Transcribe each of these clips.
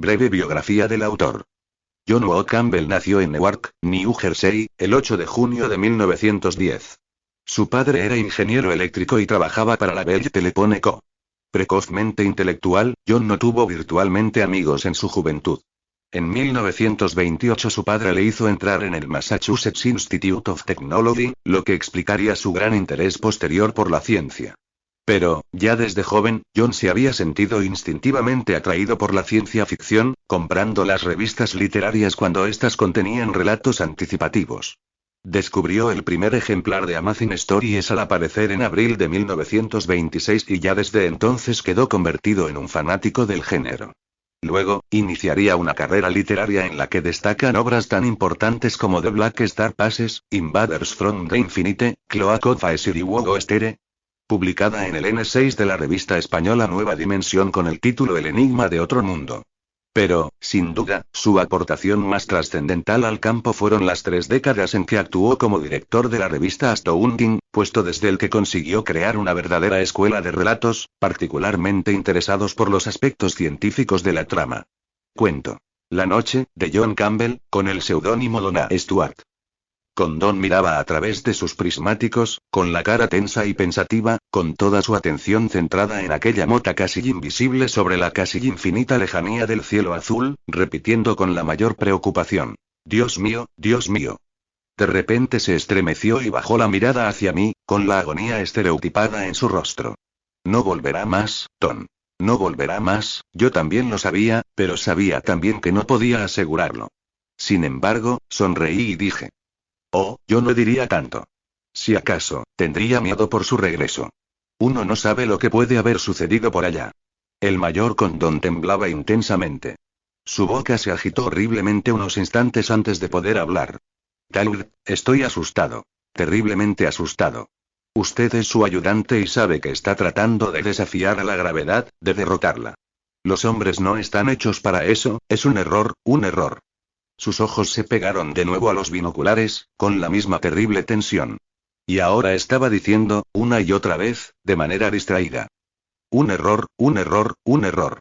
Breve biografía del autor. John O. Campbell nació en Newark, New Jersey, el 8 de junio de 1910. Su padre era ingeniero eléctrico y trabajaba para la Bell Telephone Co. Precozmente intelectual, John no tuvo virtualmente amigos en su juventud. En 1928 su padre le hizo entrar en el Massachusetts Institute of Technology, lo que explicaría su gran interés posterior por la ciencia. Pero, ya desde joven, John se había sentido instintivamente atraído por la ciencia ficción, comprando las revistas literarias cuando éstas contenían relatos anticipativos. Descubrió el primer ejemplar de Amazing Stories al aparecer en abril de 1926 y ya desde entonces quedó convertido en un fanático del género. Luego, iniciaría una carrera literaria en la que destacan obras tan importantes como The Black Star Passes, Invaders from the Infinite, Cloak of Fire y Wogo Estere, publicada en el N6 de la revista española Nueva Dimensión con el título El enigma de otro mundo. Pero, sin duda, su aportación más trascendental al campo fueron las 3 décadas en que actuó como director de la revista Astounding, puesto desde el que consiguió crear una verdadera escuela de relatos, particularmente interesados por los aspectos científicos de la trama. Cuento. La noche, de John Campbell, con el seudónimo Donna Stuart. Condon miraba a través de sus prismáticos, con la cara tensa y pensativa, con toda su atención centrada en aquella mota casi invisible sobre la casi infinita lejanía del cielo azul, repitiendo con la mayor preocupación: Dios mío, Dios mío. De repente se estremeció y bajó la mirada hacia mí, con la agonía estereotipada en su rostro. No volverá más, Tom. No volverá más, yo también lo sabía, pero sabía también que no podía asegurarlo. Sin embargo, sonreí y dije: Oh, yo no diría tanto. Si acaso, tendría miedo por su regreso. Uno no sabe lo que puede haber sucedido por allá. El mayor Condon temblaba intensamente. Su boca se agitó horriblemente unos instantes antes de poder hablar. Talbot, estoy asustado. Terriblemente asustado. Usted es su ayudante y sabe que está tratando de desafiar a la gravedad, de derrotarla. Los hombres no están hechos para eso, es un error, un error. Sus ojos se pegaron de nuevo a los binoculares, con la misma terrible tensión. Y ahora estaba diciendo, una y otra vez, de manera distraída: un error, un error, un error.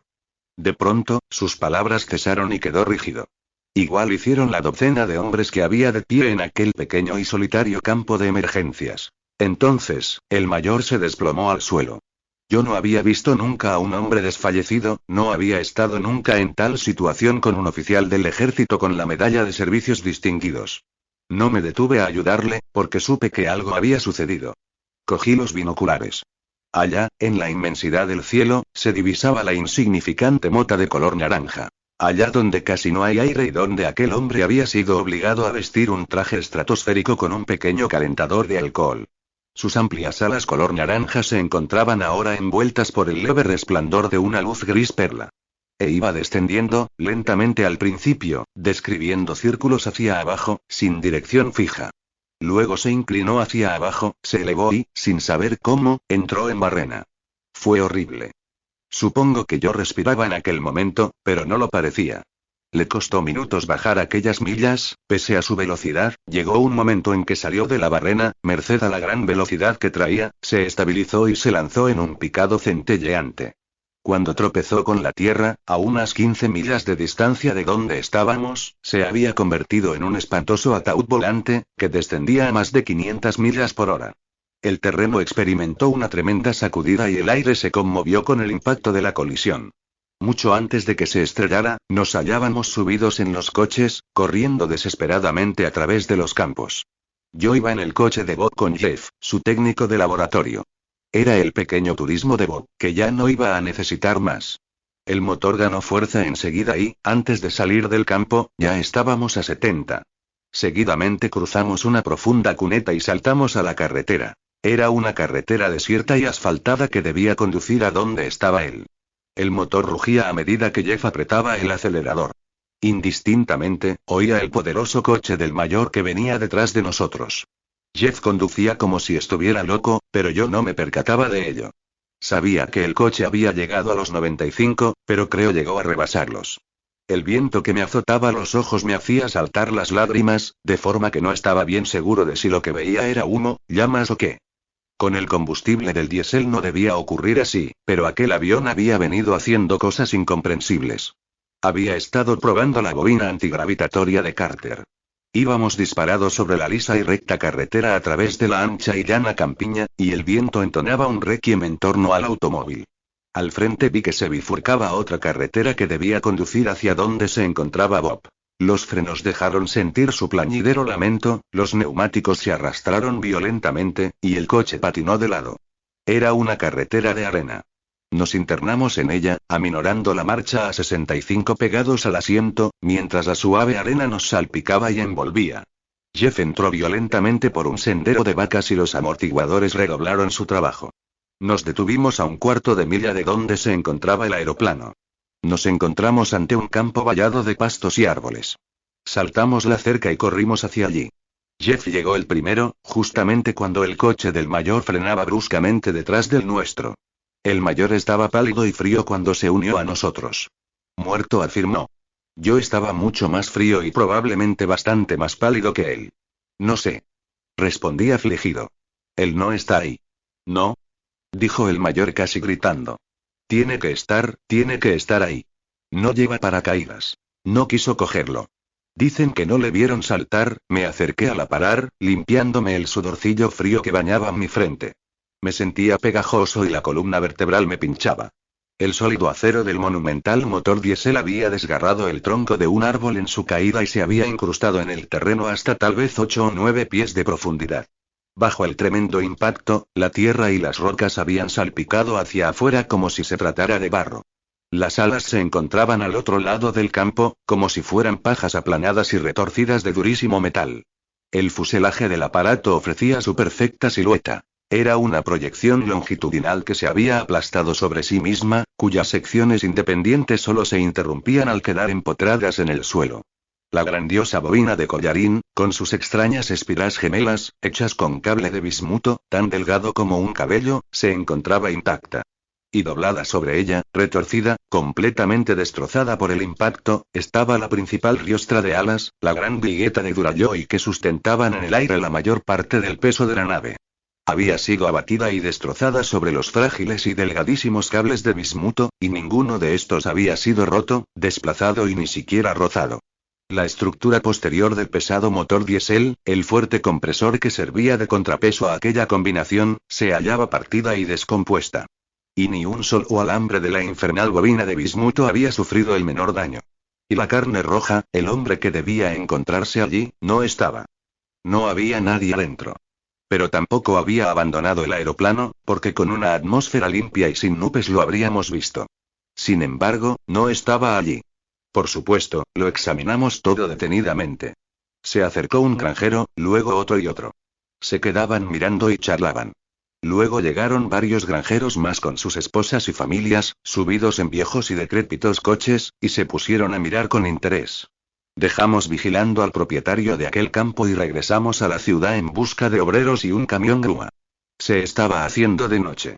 De pronto, sus palabras cesaron y quedó rígido. Igual hicieron la docena de hombres que había de pie en aquel pequeño y solitario campo de emergencias. Entonces, el mayor se desplomó al suelo. Yo no había visto nunca a un hombre desfallecido, no había estado nunca en tal situación con un oficial del ejército con la medalla de servicios distinguidos. No me detuve a ayudarle, porque supe que algo había sucedido. Cogí los binoculares. Allá, en la inmensidad del cielo, se divisaba la insignificante mota de color naranja. Allá donde casi no hay aire y donde aquel hombre había sido obligado a vestir un traje estratosférico con un pequeño calentador de alcohol. Sus amplias alas color naranja se encontraban ahora envueltas por el leve resplandor de una luz gris perla. E iba descendiendo, lentamente al principio, describiendo círculos hacia abajo, sin dirección fija. Luego se inclinó hacia abajo, se elevó y, sin saber cómo, entró en barrena. Fue horrible. Supongo que yo respiraba en aquel momento, pero no lo parecía. Le costó minutos bajar aquellas millas, pese a su velocidad, llegó un momento en que salió de la barrena, merced a la gran velocidad que traía, se estabilizó y se lanzó en un picado centelleante. Cuando tropezó con la tierra, a unas 15 millas de distancia de donde estábamos, se había convertido en un espantoso ataúd volante, que descendía a más de 500 millas por hora. El terreno experimentó una tremenda sacudida y el aire se conmovió con el impacto de la colisión. Mucho antes de que se estrellara, nos hallábamos subidos en los coches, corriendo desesperadamente a través de los campos. Yo iba en el coche de Bob con Jeff, su técnico de laboratorio. Era el pequeño turismo de Bob, que ya no iba a necesitar más. El motor ganó fuerza enseguida y, antes de salir del campo, ya estábamos a 70. Seguidamente cruzamos una profunda cuneta y saltamos a la carretera. Era una carretera desierta y asfaltada que debía conducir a donde estaba él. El motor rugía a medida que Jeff apretaba el acelerador. Indistintamente, oía el poderoso coche del mayor que venía detrás de nosotros. Jeff conducía como si estuviera loco, pero yo no me percataba de ello. Sabía que el coche había llegado a los 95, pero creo llegó a rebasarlos. El viento que me azotaba los ojos me hacía saltar las lágrimas, de forma que no estaba bien seguro de si lo que veía era humo, llamas o qué. Con el combustible del diésel no debía ocurrir así, pero aquel avión había venido haciendo cosas incomprensibles. Había estado probando la bobina antigravitatoria de Carter. Íbamos disparados sobre la lisa y recta carretera a través de la ancha y llana campiña, y el viento entonaba un requiem en torno al automóvil. Al frente vi que se bifurcaba otra carretera que debía conducir hacia donde se encontraba Bob. Los frenos dejaron sentir su plañidero lamento, los neumáticos se arrastraron violentamente, y el coche patinó de lado. Era una carretera de arena. Nos internamos en ella, aminorando la marcha a 65 pegados al asiento, mientras la suave arena nos salpicaba y envolvía. Jeff entró violentamente por un sendero de vacas y los amortiguadores redoblaron su trabajo. Nos detuvimos a un cuarto de milla de donde se encontraba el aeroplano. Nos encontramos ante un campo vallado de pastos y árboles. Saltamos la cerca y corrimos hacia allí. Jeff llegó el primero, justamente cuando el coche del mayor frenaba bruscamente detrás del nuestro. El mayor estaba pálido y frío cuando se unió a nosotros. Muerto, afirmó. Yo estaba mucho más frío y probablemente bastante más pálido que él. No sé. Respondí afligido. Él no está ahí. No. Dijo el mayor casi gritando. Tiene que estar ahí. No lleva paracaídas. No quiso cogerlo. Dicen que no le vieron saltar. Me acerqué a la parar, limpiándome el sudorcillo frío que bañaba mi frente. Me sentía pegajoso y la columna vertebral me pinchaba. El sólido acero del monumental motor diésel había desgarrado el tronco de un árbol en su caída y se había incrustado en el terreno hasta tal vez 8 o 9 pies de profundidad. Bajo el tremendo impacto, la tierra y las rocas habían salpicado hacia afuera como si se tratara de barro. Las alas se encontraban al otro lado del campo, como si fueran pajas aplanadas y retorcidas de durísimo metal. El fuselaje del aparato ofrecía su perfecta silueta. Era una proyección longitudinal que se había aplastado sobre sí misma, cuyas secciones independientes solo se interrumpían al quedar empotradas en el suelo. La grandiosa bobina de collarín, con sus extrañas espiras gemelas, hechas con cable de bismuto, tan delgado como un cabello, se encontraba intacta. Y doblada sobre ella, retorcida, completamente destrozada por el impacto, estaba la principal riostra de alas, la gran vigueta de Duralloy que sustentaban en el aire la mayor parte del peso de la nave. Había sido abatida y destrozada sobre los frágiles y delgadísimos cables de bismuto, y ninguno de estos había sido roto, desplazado y ni siquiera rozado. La estructura posterior del pesado motor diésel, el fuerte compresor que servía de contrapeso a aquella combinación, se hallaba partida y descompuesta. Y ni un solo alambre de la infernal bobina de bismuto había sufrido el menor daño. Y la carne roja, el hombre que debía encontrarse allí, no estaba. No había nadie adentro. Pero tampoco había abandonado el aeroplano, porque con una atmósfera limpia y sin nubes lo habríamos visto. Sin embargo, no estaba allí. Por supuesto, lo examinamos todo detenidamente. Se acercó un granjero, luego otro y otro. Se quedaban mirando y charlaban. Luego llegaron varios granjeros más con sus esposas y familias, subidos en viejos y decrépitos coches, y se pusieron a mirar con interés. Dejamos vigilando al propietario de aquel campo y regresamos a la ciudad en busca de obreros y un camión grúa. Se estaba haciendo de noche.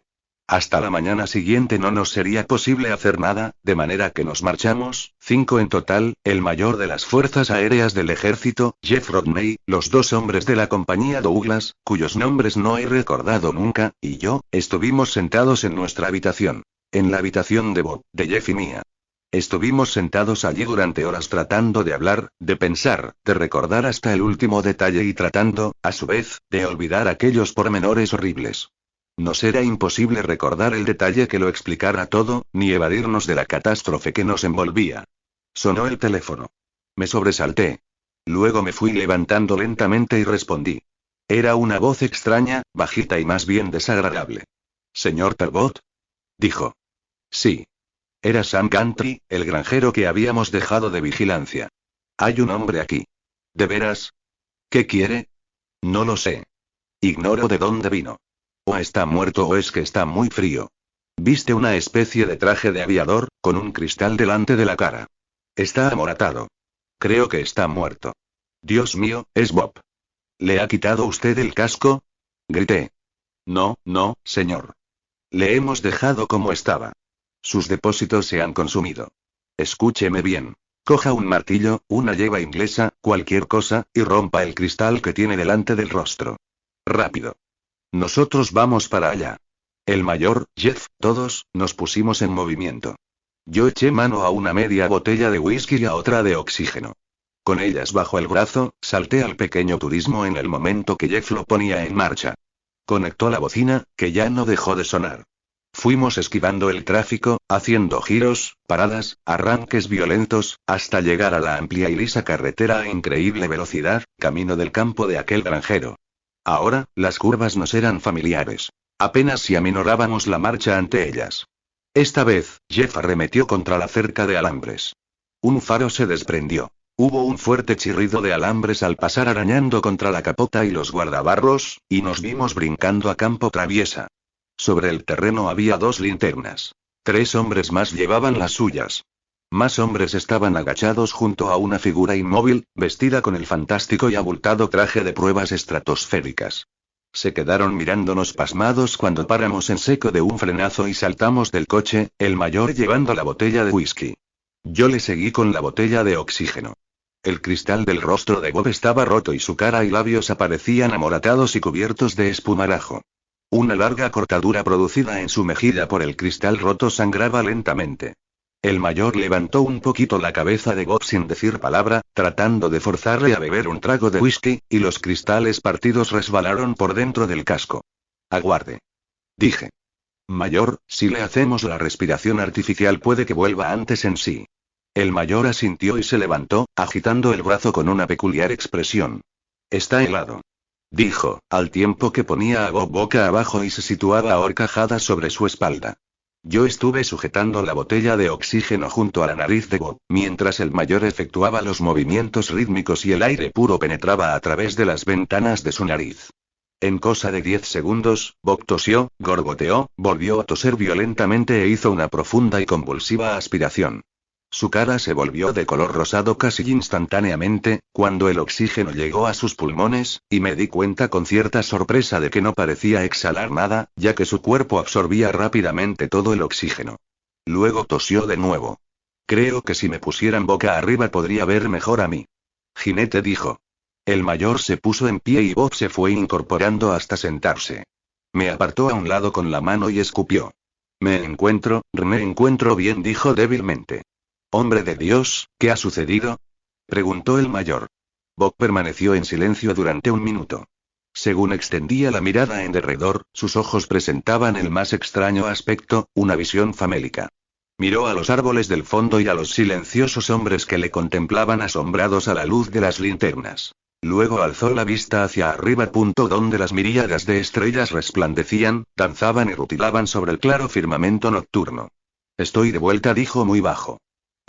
Hasta la mañana siguiente no nos sería posible hacer nada, de manera que nos marchamos, 5 en total, el mayor de las fuerzas aéreas del ejército, Jeff Rodney, los 2 hombres de la compañía Douglas, cuyos nombres no he recordado nunca, y yo, estuvimos sentados en nuestra habitación. En la habitación de Bob, de Jeff y mía. Estuvimos sentados allí durante horas tratando de hablar, de pensar, de recordar hasta el último detalle y tratando, a su vez, de olvidar aquellos pormenores horribles. Nos era imposible recordar el detalle que lo explicara todo, ni evadirnos de la catástrofe que nos envolvía. Sonó el teléfono. Me sobresalté. Luego me fui levantando lentamente y respondí. Era una voz extraña, bajita y más bien desagradable. ¿Señor Talbot? Dijo. Sí. Era Sam Gantry, el granjero que habíamos dejado de vigilancia. Hay un hombre aquí. ¿De veras? ¿Qué quiere? No lo sé. Ignoro de dónde vino. O está muerto o es que está muy frío. Viste una especie de traje de aviador, con un cristal delante de la cara. Está amoratado. Creo que está muerto. Dios mío, es Bob. ¿Le ha quitado usted el casco? Grité. No, no, señor. Le hemos dejado como estaba. Sus depósitos se han consumido. Escúcheme bien. Coja un martillo, una llave inglesa, cualquier cosa, y rompa el cristal que tiene delante del rostro. Rápido. Nosotros vamos para allá. El mayor, Jeff, todos, nos pusimos en movimiento. Yo eché mano a una media botella de whisky y a otra de oxígeno. Con ellas bajo el brazo, salté al pequeño turismo en el momento que Jeff lo ponía en marcha. Conectó la bocina, que ya no dejó de sonar. Fuimos esquivando el tráfico, haciendo giros, paradas, arranques violentos, hasta llegar a la amplia y lisa carretera a increíble velocidad, camino del campo de aquel granjero. Ahora, las curvas nos eran familiares. Apenas si aminorábamos la marcha ante ellas. Esta vez, Jeff arremetió contra la cerca de alambres. Un faro se desprendió. Hubo un fuerte chirrido de alambres al pasar arañando contra la capota y los guardabarros, y nos vimos brincando a campo traviesa. Sobre el terreno había 2 linternas. 3 hombres más llevaban las suyas. Más hombres estaban agachados junto a una figura inmóvil, vestida con el fantástico y abultado traje de pruebas estratosféricas. Se quedaron mirándonos pasmados cuando paramos en seco de un frenazo y saltamos del coche, el mayor llevando la botella de whisky. Yo le seguí con la botella de oxígeno. El cristal del rostro de Bob estaba roto y su cara y labios aparecían amoratados y cubiertos de espumarajo. Una larga cortadura producida en su mejilla por el cristal roto sangraba lentamente. El mayor levantó un poquito la cabeza de Bob sin decir palabra, tratando de forzarle a beber un trago de whisky, y los cristales partidos resbalaron por dentro del casco. Aguarde. Dije. Mayor, si le hacemos la respiración artificial puede que vuelva antes en sí. El mayor asintió y se levantó, agitando el brazo con una peculiar expresión. Está helado. Dijo, al tiempo que ponía a Bob boca abajo y se situaba a horcajadas sobre su espalda. Yo estuve sujetando la botella de oxígeno junto a la nariz de Bob, mientras el mayor efectuaba los movimientos rítmicos y el aire puro penetraba a través de las ventanas de su nariz. En cosa de 10 segundos, Bob tosió, gorgoteó, volvió a toser violentamente e hizo una profunda y convulsiva aspiración. Su cara se volvió de color rosado casi instantáneamente, cuando el oxígeno llegó a sus pulmones, y me di cuenta con cierta sorpresa de que no parecía exhalar nada, ya que su cuerpo absorbía rápidamente todo el oxígeno. Luego tosió de nuevo. Creo que si me pusieran boca arriba podría ver mejor a mí. Jinete dijo. El mayor se puso en pie y Bob se fue incorporando hasta sentarse. Me apartó a un lado con la mano y escupió. Me encuentro bien, dijo débilmente. Hombre de Dios, ¿qué ha sucedido? Preguntó el mayor. Bob permaneció en silencio durante un minuto. Según extendía la mirada en derredor, sus ojos presentaban el más extraño aspecto, una visión famélica. Miró a los árboles del fondo y a los silenciosos hombres que le contemplaban asombrados a la luz de las linternas. Luego alzó la vista hacia arriba, donde las miríadas de estrellas resplandecían, danzaban y rutilaban sobre el claro firmamento nocturno. Estoy de vuelta, dijo muy bajo.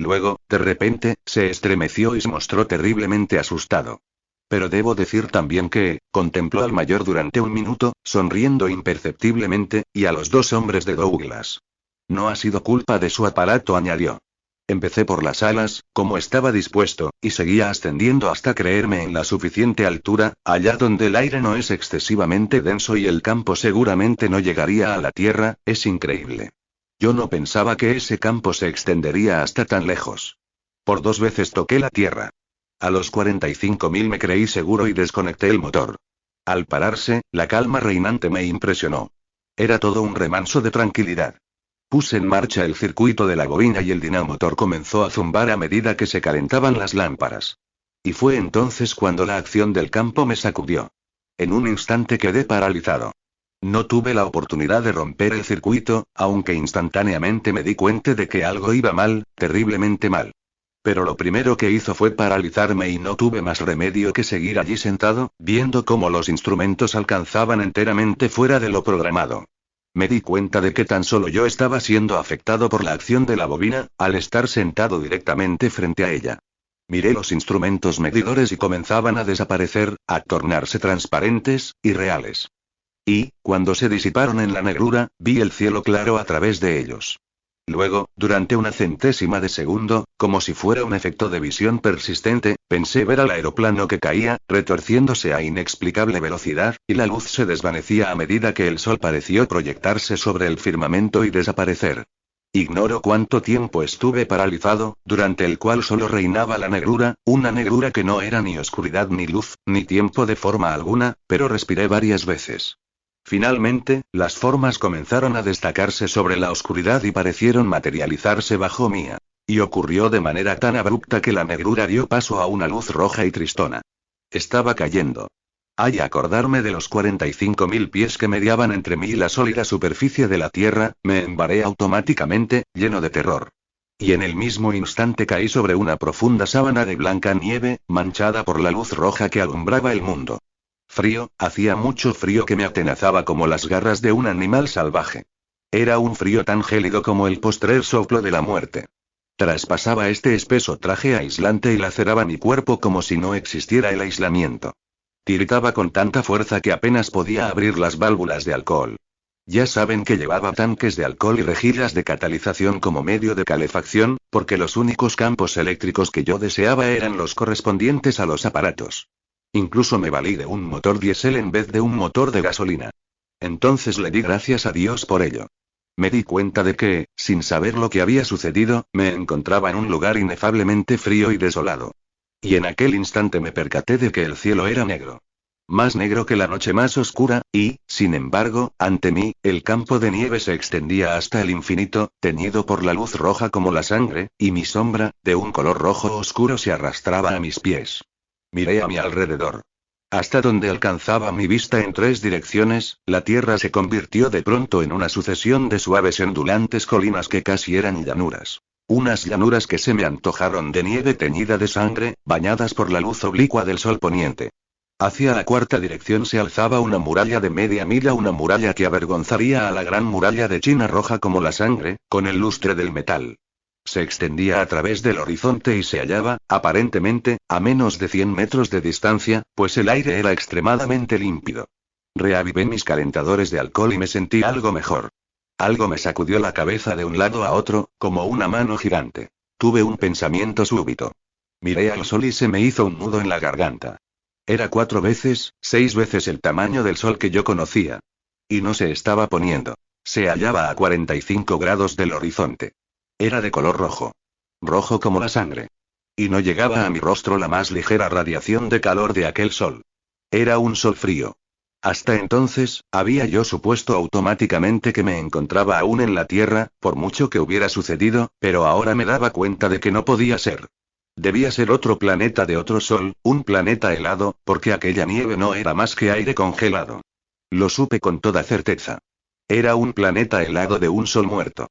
Luego, de repente, se estremeció y se mostró terriblemente asustado. Pero debo decir también que, contempló al mayor durante un minuto, sonriendo imperceptiblemente, y a los 2 hombres de Douglas. No ha sido culpa de su aparato, añadió. Empecé por las alas, como estaba dispuesto, y seguía ascendiendo hasta creerme en la suficiente altura, allá donde el aire no es excesivamente denso y el campo seguramente no llegaría a la tierra, es increíble. Yo no pensaba que ese campo se extendería hasta tan lejos. Por 2 veces toqué la tierra. A los 45.000 me creí seguro y desconecté el motor. Al pararse, la calma reinante me impresionó. Era todo un remanso de tranquilidad. Puse en marcha el circuito de la bobina y el dinamotor comenzó a zumbar a medida que se calentaban las lámparas. Y fue entonces cuando la acción del campo me sacudió. En un instante quedé paralizado. No tuve la oportunidad de romper el circuito, aunque instantáneamente me di cuenta de que algo iba mal, terriblemente mal. Pero lo primero que hizo fue paralizarme y no tuve más remedio que seguir allí sentado, viendo cómo los instrumentos alcanzaban enteramente fuera de lo programado. Me di cuenta de que tan solo yo estaba siendo afectado por la acción de la bobina, al estar sentado directamente frente a ella. Miré los instrumentos medidores y comenzaban a desaparecer, a tornarse transparentes, y reales. Y, cuando se disiparon en la negrura, vi el cielo claro a través de ellos. Luego, durante una centésima de segundo, como si fuera un efecto de visión persistente, pensé ver al aeroplano que caía, retorciéndose a inexplicable velocidad, y la luz se desvanecía a medida que el sol pareció proyectarse sobre el firmamento y desaparecer. Ignoro cuánto tiempo estuve paralizado, durante el cual solo reinaba la negrura, una negrura que no era ni oscuridad ni luz, ni tiempo de forma alguna, pero respiré varias veces. Finalmente, las formas comenzaron a destacarse sobre la oscuridad y parecieron materializarse bajo mía. Y ocurrió de manera tan abrupta que la negrura dio paso a una luz roja y tristona. Estaba cayendo. Al acordarme de los 45.000 pies que mediaban entre mí y la sólida superficie de la Tierra, me embaré automáticamente, lleno de terror. Y en el mismo instante caí sobre una profunda sábana de blanca nieve, manchada por la luz roja que alumbraba el mundo. Frío, hacía mucho frío que me atenazaba como las garras de un animal salvaje. Era un frío tan gélido como el postrer soplo de la muerte. Traspasaba este espeso traje aislante y laceraba mi cuerpo como si no existiera el aislamiento. Tiritaba con tanta fuerza que apenas podía abrir las válvulas de alcohol. Ya saben que llevaba tanques de alcohol y rejillas de catalización como medio de calefacción, porque los únicos campos eléctricos que yo deseaba eran los correspondientes a los aparatos. Incluso me valí de un motor diésel en vez de un motor de gasolina. Entonces le di gracias a Dios por ello. Me di cuenta de que, sin saber lo que había sucedido, me encontraba en un lugar inefablemente frío y desolado. Y en aquel instante me percaté de que el cielo era negro. Más negro que la noche más oscura, y, sin embargo, ante mí, el campo de nieve se extendía hasta el infinito, teñido por la luz roja como la sangre, y mi sombra, de un color rojo oscuro, se arrastraba a mis pies. Miré a mi alrededor. Hasta donde alcanzaba mi vista en 3 direcciones, la tierra se convirtió de pronto en una sucesión de suaves ondulantes colinas que casi eran llanuras. Unas llanuras que se me antojaron de nieve teñida de sangre, bañadas por la luz oblicua del sol poniente. Hacia la 4ª dirección se alzaba una muralla de media milla, una muralla que avergonzaría a la gran muralla de China roja como la sangre, con el lustre del metal. Se extendía a través del horizonte y se hallaba, aparentemente, a menos de 100 metros de distancia, pues el aire era extremadamente límpido. Reavivé mis calentadores de alcohol y me sentí algo mejor. Algo me sacudió la cabeza de un lado a otro, como una mano gigante. Tuve un pensamiento súbito. Miré al sol y se me hizo un nudo en la garganta. Era 4 veces, 6 veces el tamaño del sol que yo conocía. Y no se estaba poniendo. Se hallaba a 45 grados del horizonte. Era de color rojo. Rojo como la sangre. Y no llegaba a mi rostro la más ligera radiación de calor de aquel sol. Era un sol frío. Hasta entonces, había yo supuesto automáticamente que me encontraba aún en la Tierra, por mucho que hubiera sucedido, pero ahora me daba cuenta de que no podía ser. Debía ser otro planeta de otro sol, un planeta helado, porque aquella nieve no era más que aire congelado. Lo supe con toda certeza. Era un planeta helado de un sol muerto.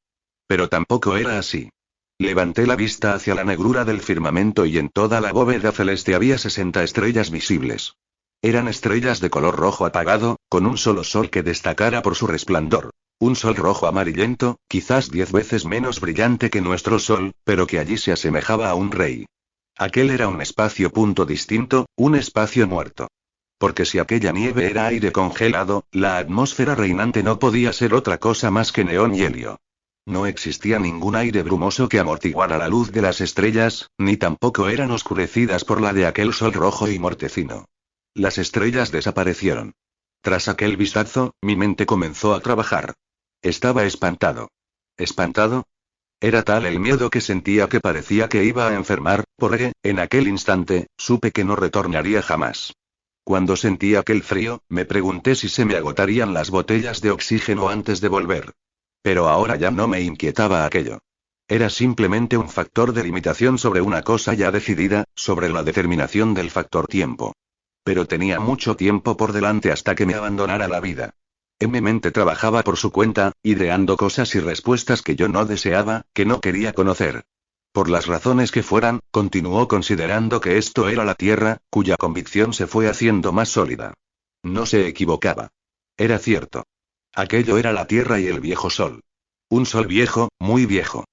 Pero tampoco era así. Levanté la vista hacia la negrura del firmamento y en toda la bóveda celeste había 60 estrellas visibles. Eran estrellas de color rojo apagado, con un solo sol que destacara por su resplandor. Un sol rojo amarillento, quizás 10 veces menos brillante que nuestro sol, pero que allí se asemejaba a un rey. Aquel era un espacio punto distinto, un espacio muerto. Porque si aquella nieve era aire congelado, la atmósfera reinante no podía ser otra cosa más que neón y helio. No existía ningún aire brumoso que amortiguara la luz de las estrellas, ni tampoco eran oscurecidas por la de aquel sol rojo y mortecino. Las estrellas desaparecieron. Tras aquel vistazo, mi mente comenzó a trabajar. Estaba espantado. ¿Espantado? Era tal el miedo que sentía que parecía que iba a enfermar, porque, en aquel instante, supe que no retornaría jamás. Cuando sentí aquel frío, me pregunté si se me agotarían las botellas de oxígeno antes de volver. Pero ahora ya no me inquietaba aquello. Era simplemente un factor de limitación sobre una cosa ya decidida, sobre la determinación del factor tiempo. Pero tenía mucho tiempo por delante hasta que me abandonara la vida. Mi mente trabajaba por su cuenta, ideando cosas y respuestas que yo no deseaba, que no quería conocer. Por las razones que fueran, continuó considerando que esto era la Tierra, cuya convicción se fue haciendo más sólida. No se equivocaba. Era cierto. Aquello era la Tierra y el viejo Sol. Un Sol viejo, muy viejo.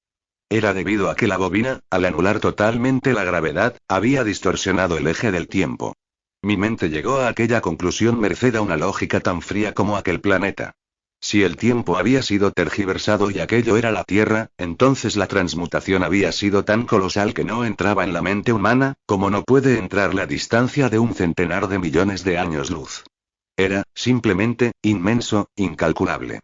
Era debido a que la bobina, al anular totalmente la gravedad, había distorsionado el eje del tiempo. Mi mente llegó a aquella conclusión merced a una lógica tan fría como aquel planeta. Si el tiempo había sido tergiversado y aquello era la Tierra, entonces la transmutación había sido tan colosal que no entraba en la mente humana, como no puede entrar la distancia de un centenar de millones de años luz. Era, simplemente, inmenso, incalculable.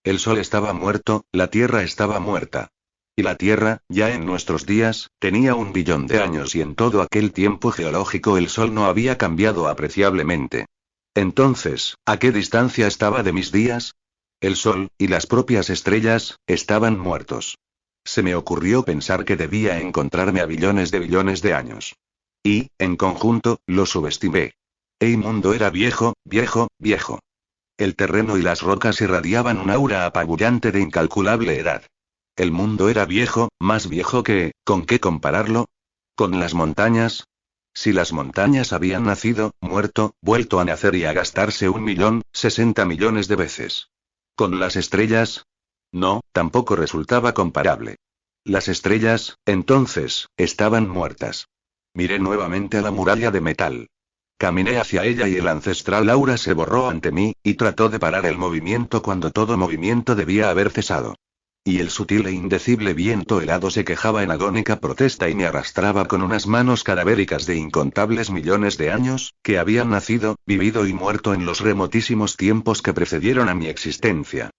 El Sol estaba muerto, la Tierra estaba muerta. Y la Tierra, ya en nuestros días, tenía 1 billón de años y en todo aquel tiempo geológico el Sol no había cambiado apreciablemente. Entonces, ¿a qué distancia estaba de mis días? El sol, y las propias estrellas, estaban muertos. Se me ocurrió pensar que debía encontrarme a billones de años. Y, en conjunto, lo subestimé. El mundo era viejo, viejo, viejo. El terreno y las rocas irradiaban un aura apabullante de incalculable edad. El mundo era viejo, más viejo que, ¿con qué compararlo? ¿Con las montañas? Si las montañas habían nacido, muerto, vuelto a nacer y a gastarse 1.060 millones de veces. ¿Con las estrellas? No, tampoco resultaba comparable. Las estrellas, entonces, estaban muertas. Miré nuevamente a la muralla de metal. Caminé hacia ella y el ancestral aura se borró ante mí, y trató de parar el movimiento cuando todo movimiento debía haber cesado. Y el sutil e indecible viento helado se quejaba en agónica protesta y me arrastraba con unas manos cadavéricas de incontables millones de años, que habían nacido, vivido y muerto en los remotísimos tiempos que precedieron a mi existencia.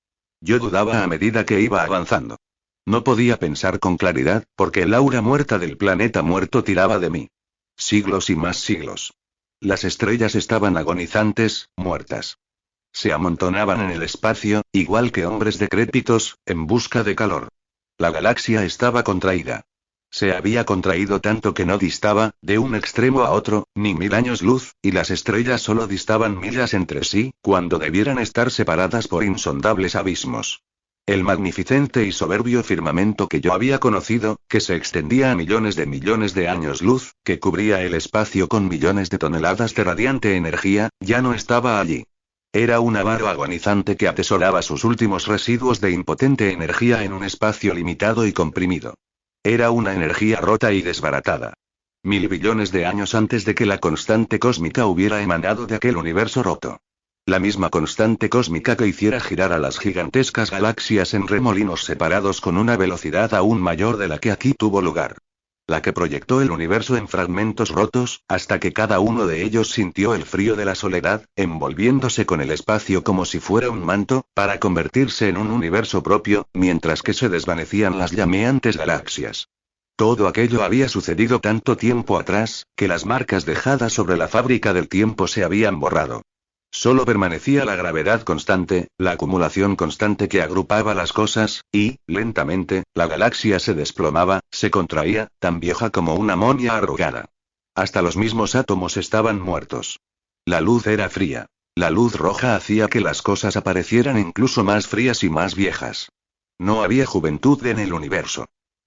Yo dudaba a medida que iba avanzando. No podía pensar con claridad, porque el aura muerta del planeta muerto tiraba de mí. Siglos y más siglos. Las estrellas estaban agonizantes, muertas. Se amontonaban en el espacio, igual que hombres decrépitos, en busca de calor. La galaxia estaba contraída. Se había contraído tanto que no distaba, de un extremo a otro, ni 1000 años luz, y las estrellas solo distaban millas entre sí, cuando debieran estar separadas por insondables abismos. El magnificente y soberbio firmamento que yo había conocido, que se extendía a millones de años luz, que cubría el espacio con millones de toneladas de radiante energía, ya no estaba allí. Era un avaro agonizante que atesoraba sus últimos residuos de impotente energía en un espacio limitado y comprimido. Era una energía rota y desbaratada. 1000 billones de años antes de que la constante cósmica hubiera emanado de aquel universo roto. La misma constante cósmica que hiciera girar a las gigantescas galaxias en remolinos separados con una velocidad aún mayor de la que aquí tuvo lugar. La que proyectó el universo en fragmentos rotos, hasta que cada uno de ellos sintió el frío de la soledad, envolviéndose con el espacio como si fuera un manto, para convertirse en un universo propio, mientras que se desvanecían las llameantes galaxias. Todo aquello había sucedido tanto tiempo atrás, que las marcas dejadas sobre la fábrica del tiempo se habían borrado. Solo permanecía la gravedad constante, la acumulación constante que agrupaba las cosas, y, lentamente, la galaxia se desplomaba, se contraía, tan vieja como una momia arrugada. Hasta los mismos átomos estaban muertos. La luz era fría. La luz roja hacía que las cosas aparecieran incluso más frías y más viejas. No había juventud en el universo.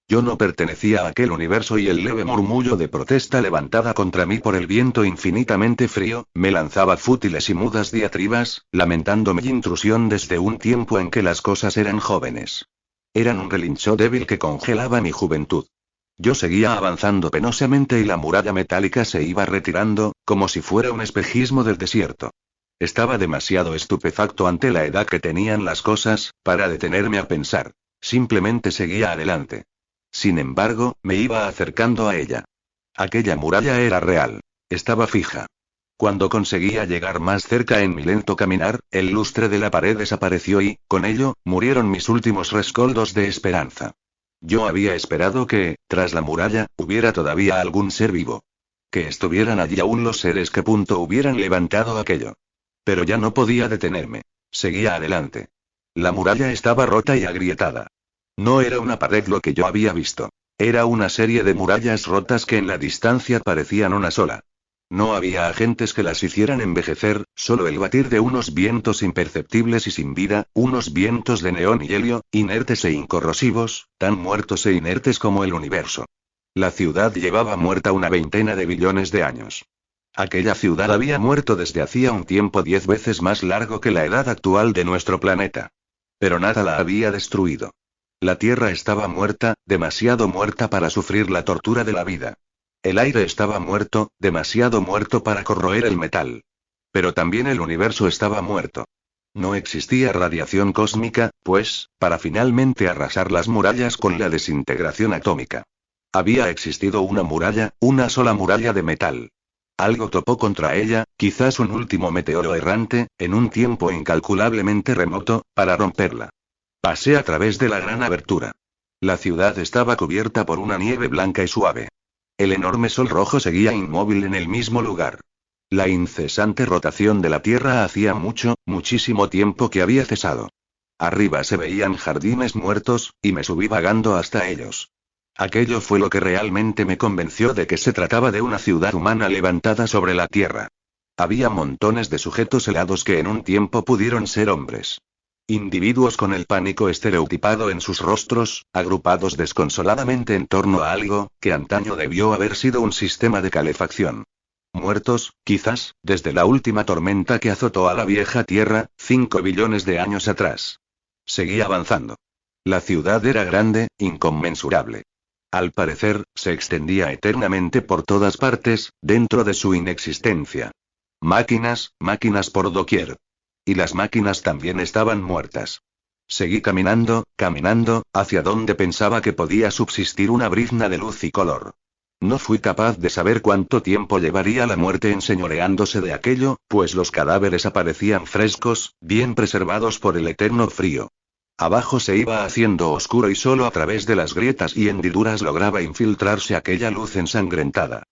Yo no pertenecía a aquel universo y el leve murmullo de protesta levantada contra mí por el viento infinitamente frío, me lanzaba fútiles y mudas diatribas, lamentando mi intrusión desde un tiempo en que las cosas eran jóvenes. Eran un relincho débil que congelaba mi juventud. Yo seguía avanzando penosamente y la muralla metálica se iba retirando, como si fuera un espejismo del desierto. Estaba demasiado estupefacto ante la edad que tenían las cosas, para detenerme a pensar. Simplemente seguía adelante. Sin embargo, me iba acercando a ella. Aquella muralla era real. Estaba fija. Cuando conseguía llegar más cerca en mi lento caminar, el lustre de la pared desapareció y, con ello, murieron mis últimos rescoldos de esperanza. Yo había esperado que, tras la muralla, hubiera todavía algún ser vivo. Que estuvieran allí aún los seres que hubieran levantado aquello. Pero ya no podía detenerme. Seguía adelante. La muralla estaba rota y agrietada. No era una pared lo que yo había visto. Era una serie de murallas rotas que en la distancia parecían una sola. No había agentes que las hicieran envejecer, solo el batir de unos vientos imperceptibles y sin vida, unos vientos de neón y helio, inertes e incorrosivos, tan muertos e inertes como el universo. La ciudad llevaba muerta una veintena de billones de años. Aquella ciudad había muerto desde hacía un tiempo 10 veces más largo que la edad actual de nuestro planeta. Pero nada la había destruido. La tierra estaba muerta, demasiado muerta para sufrir la tortura de la vida. El aire estaba muerto, demasiado muerto para corroer el metal. Pero también el universo estaba muerto. No existía radiación cósmica, pues, para finalmente arrasar las murallas con la desintegración atómica. Había existido una muralla, una sola muralla de metal. Algo topó contra ella, quizás un último meteoro errante, en un tiempo incalculablemente remoto, para romperla. Pasé a través de la gran abertura. La ciudad estaba cubierta por una nieve blanca y suave. El enorme sol rojo seguía inmóvil en el mismo lugar. La incesante rotación de la Tierra hacía muchísimo tiempo que había cesado. Arriba se veían jardines muertos, y me subí vagando hasta ellos. Aquello fue lo que realmente me convenció de que se trataba de una ciudad humana levantada sobre la Tierra. Había montones de sujetos helados que en un tiempo pudieron ser hombres. Individuos con el pánico estereotipado en sus rostros, agrupados desconsoladamente en torno a algo, que antaño debió haber sido un sistema de calefacción. Muertos, quizás, desde la última tormenta que azotó a la vieja Tierra, 5 billones de años atrás. Seguí avanzando. La ciudad era grande, inconmensurable. Al parecer, se extendía eternamente por todas partes, dentro de su inexistencia. Máquinas por doquier. Y las máquinas también estaban muertas. Seguí caminando, hacia donde pensaba que podía subsistir una brizna de luz y color. No fui capaz de saber cuánto tiempo llevaría la muerte enseñoreándose de aquello, pues los cadáveres aparecían frescos, bien preservados por el eterno frío. Abajo se iba haciendo oscuro y solo a través de las grietas y hendiduras lograba infiltrarse aquella luz ensangrentada.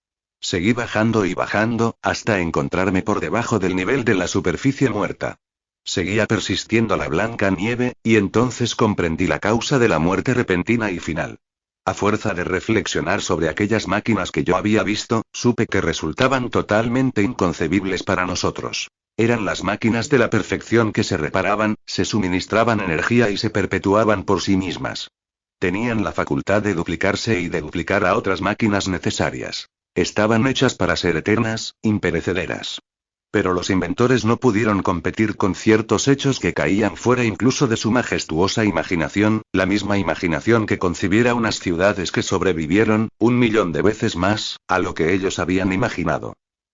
Seguí bajando y bajando, hasta encontrarme por debajo del nivel de la superficie muerta. Seguía persistiendo la blanca nieve, y entonces comprendí la causa de la muerte repentina y final. A fuerza de reflexionar sobre aquellas máquinas que yo había visto, supe que resultaban totalmente inconcebibles para nosotros. Eran las máquinas de la perfección que se reparaban, se suministraban energía y se perpetuaban por sí mismas. Tenían la facultad de duplicarse y de duplicar a otras máquinas necesarias. Estaban hechas para ser eternas, imperecederas. Pero los inventores no pudieron competir con ciertos hechos que caían fuera incluso de su majestuosa imaginación, la misma imaginación que concibiera unas ciudades que sobrevivieron, 1.000.000 de veces más, a lo que ellos habían imaginado.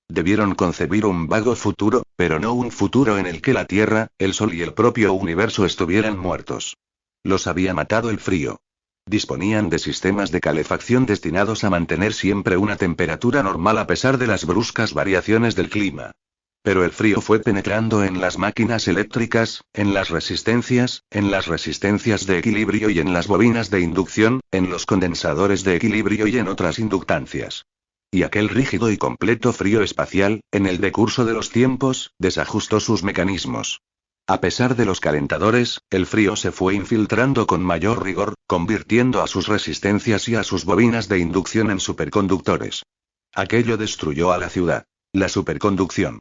Debieron concebir un vago futuro, pero no un futuro en el que la Tierra, el Sol y el propio universo estuvieran muertos. Los había matado el frío. Disponían de sistemas de calefacción destinados a mantener siempre una temperatura normal a pesar de las bruscas variaciones del clima. Pero el frío fue penetrando en las máquinas eléctricas, en las resistencias de equilibrio y en las bobinas de inducción, en los condensadores de equilibrio y en otras inductancias. Y aquel rígido y completo frío espacial, en el decurso de los tiempos, desajustó sus mecanismos. A pesar de los calentadores, el frío se fue infiltrando con mayor rigor, convirtiendo a sus resistencias y a sus bobinas de inducción en superconductores. Aquello destruyó a la ciudad. La superconducción.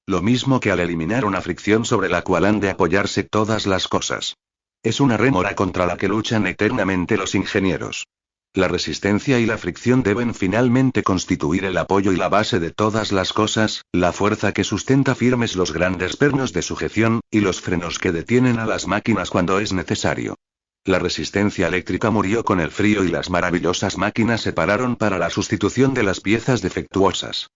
Lo mismo que al eliminar una fricción sobre la cual han de apoyarse todas las cosas. Es una rémora contra la que luchan eternamente los ingenieros. La resistencia y la fricción deben finalmente constituir el apoyo y la base de todas las cosas, la fuerza que sustenta firmes los grandes pernos de sujeción, y los frenos que detienen a las máquinas cuando es necesario. La resistencia eléctrica murió con el frío y las maravillosas máquinas se pararon para la sustitución de las piezas defectuosas.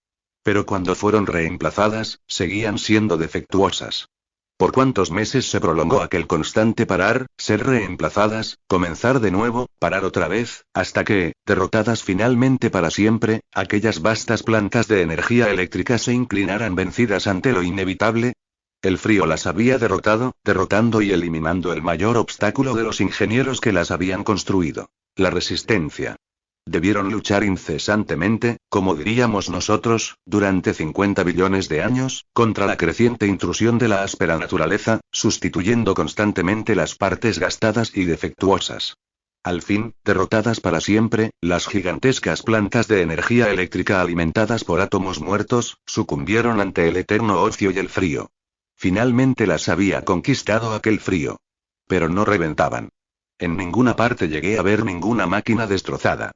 Pero cuando fueron reemplazadas, seguían siendo defectuosas. ¿Por cuántos meses se prolongó aquel constante parar, ser reemplazadas, comenzar de nuevo, parar otra vez, hasta que, derrotadas finalmente para siempre, aquellas vastas plantas de energía eléctrica se inclinaran vencidas ante lo inevitable? El frío las había derrotando y eliminando el mayor obstáculo de los ingenieros que las habían construido: la resistencia. Debieron luchar incesantemente, como diríamos nosotros, durante 50 billones de años, contra la creciente intrusión de la áspera naturaleza, sustituyendo constantemente las partes gastadas y defectuosas. Al fin, derrotadas para siempre, las gigantescas plantas de energía eléctrica alimentadas por átomos muertos, sucumbieron ante el eterno ocio y el frío. Finalmente las había conquistado aquel frío. Pero no reventaban. En ninguna parte llegué a ver ninguna máquina destrozada.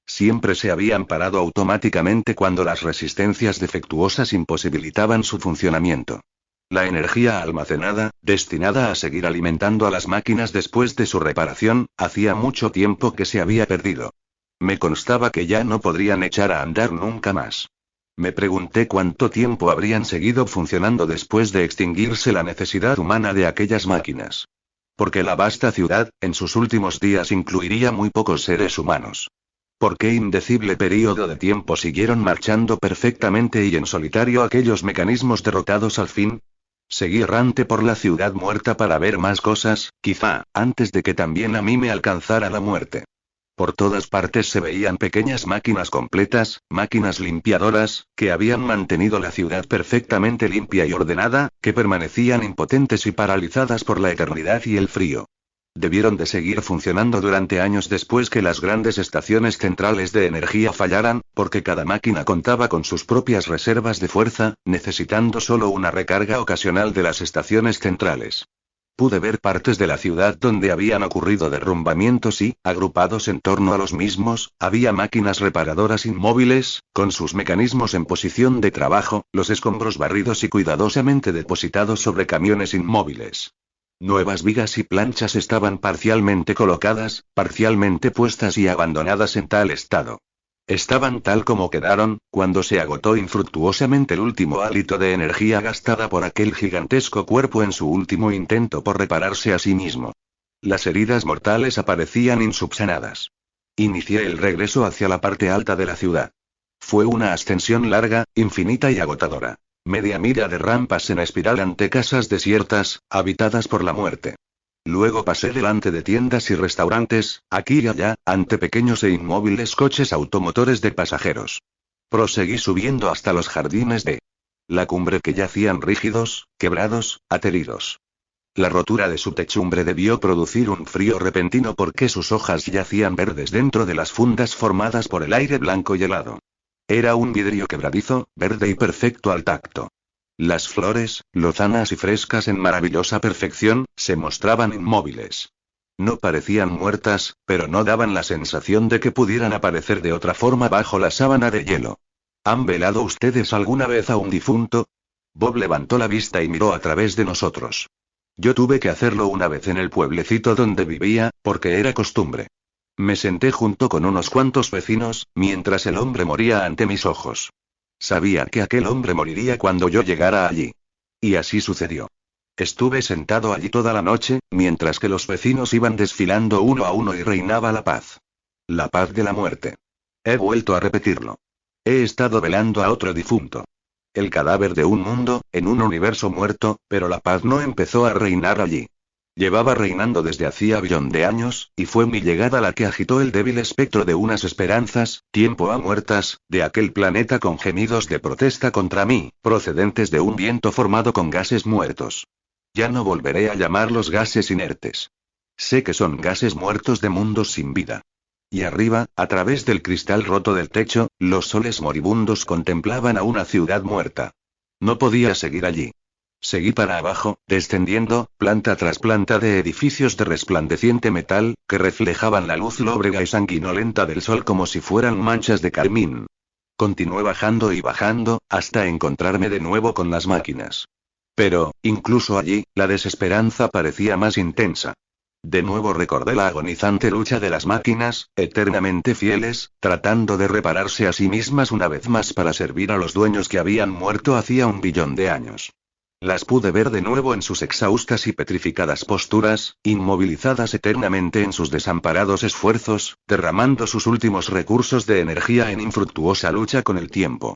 Siempre se habían parado automáticamente cuando las resistencias defectuosas imposibilitaban su funcionamiento. La energía almacenada, destinada a seguir alimentando a las máquinas después de su reparación, hacía mucho tiempo que se había perdido. Me constaba que ya no podrían echar a andar nunca más. Me pregunté cuánto tiempo habrían seguido funcionando después de extinguirse la necesidad humana de aquellas máquinas. Porque la vasta ciudad, en sus últimos días, incluiría muy pocos seres humanos. ¿Por qué indecible período de tiempo siguieron marchando perfectamente y en solitario aquellos mecanismos derrotados al fin? Seguí errante por la ciudad muerta para ver más cosas, quizá, antes de que también a mí me alcanzara la muerte. Por todas partes se veían pequeñas máquinas completas, máquinas limpiadoras, que habían mantenido la ciudad perfectamente limpia y ordenada, que permanecían impotentes y paralizadas por la eternidad y el frío. Debieron de seguir funcionando durante años después que las grandes estaciones centrales de energía fallaran, porque cada máquina contaba con sus propias reservas de fuerza, necesitando solo una recarga ocasional de las estaciones centrales. Pude ver partes de la ciudad donde habían ocurrido derrumbamientos y, agrupados en torno a los mismos, había máquinas reparadoras inmóviles, con sus mecanismos en posición de trabajo, los escombros barridos y cuidadosamente depositados sobre camiones inmóviles. Nuevas vigas y planchas estaban parcialmente colocadas, parcialmente puestas y abandonadas en tal estado. Estaban tal como quedaron, cuando se agotó infructuosamente el último hálito de energía gastada por aquel gigantesco cuerpo en su último intento por repararse a sí mismo. Las heridas mortales aparecían insubsanadas. Inicié el regreso hacia la parte alta de la ciudad. Fue una ascensión larga, infinita y agotadora. Media milla de rampas en espiral ante casas desiertas, habitadas por la muerte. Luego pasé delante de tiendas y restaurantes, aquí y allá, ante pequeños e inmóviles coches automotores de pasajeros. Proseguí subiendo hasta los jardines de la cumbre que yacían rígidos, quebrados, ateridos. La rotura de su techumbre debió producir un frío repentino porque sus hojas yacían verdes dentro de las fundas formadas por el aire blanco y helado. Era un vidrio quebradizo, verde y perfecto al tacto. Las flores, lozanas y frescas en maravillosa perfección, se mostraban inmóviles. No parecían muertas, pero no daban la sensación de que pudieran aparecer de otra forma bajo la sábana de hielo. ¿Han velado ustedes alguna vez a un difunto? Bob levantó la vista y miró a través de nosotros. Yo tuve que hacerlo una vez en el pueblecito donde vivía, porque era costumbre. Me senté junto con unos cuantos vecinos, mientras el hombre moría ante mis ojos. Sabía que aquel hombre moriría cuando yo llegara allí. Y así sucedió. Estuve sentado allí toda la noche, mientras que los vecinos iban desfilando uno a uno y reinaba la paz. La paz de la muerte. He vuelto a repetirlo. He estado velando a otro difunto. El cadáver de un mundo, en un universo muerto, pero la paz no empezó a reinar allí. Llevaba reinando desde hacía billón de años, y fue mi llegada la que agitó el débil espectro de unas esperanzas, tiempo a muertas, de aquel planeta con gemidos de protesta contra mí, procedentes de un viento formado con gases muertos. Ya no volveré a llamarlos gases inertes. Sé que son gases muertos de mundos sin vida. Y arriba, a través del cristal roto del techo, los soles moribundos contemplaban a una ciudad muerta. No podía seguir allí. Seguí para abajo, descendiendo, planta tras planta de edificios de resplandeciente metal, que reflejaban la luz lóbrega y sanguinolenta del sol como si fueran manchas de carmín. Continué bajando y bajando, hasta encontrarme de nuevo con las máquinas. Pero, incluso allí, la desesperanza parecía más intensa. De nuevo recordé la agonizante lucha de las máquinas, eternamente fieles, tratando de repararse a sí mismas una vez más para servir a los dueños que habían muerto hacía un billón de años. Las pude ver de nuevo en sus exhaustas y petrificadas posturas, inmovilizadas eternamente en sus desamparados esfuerzos, derramando sus últimos recursos de energía en infructuosa lucha con el tiempo.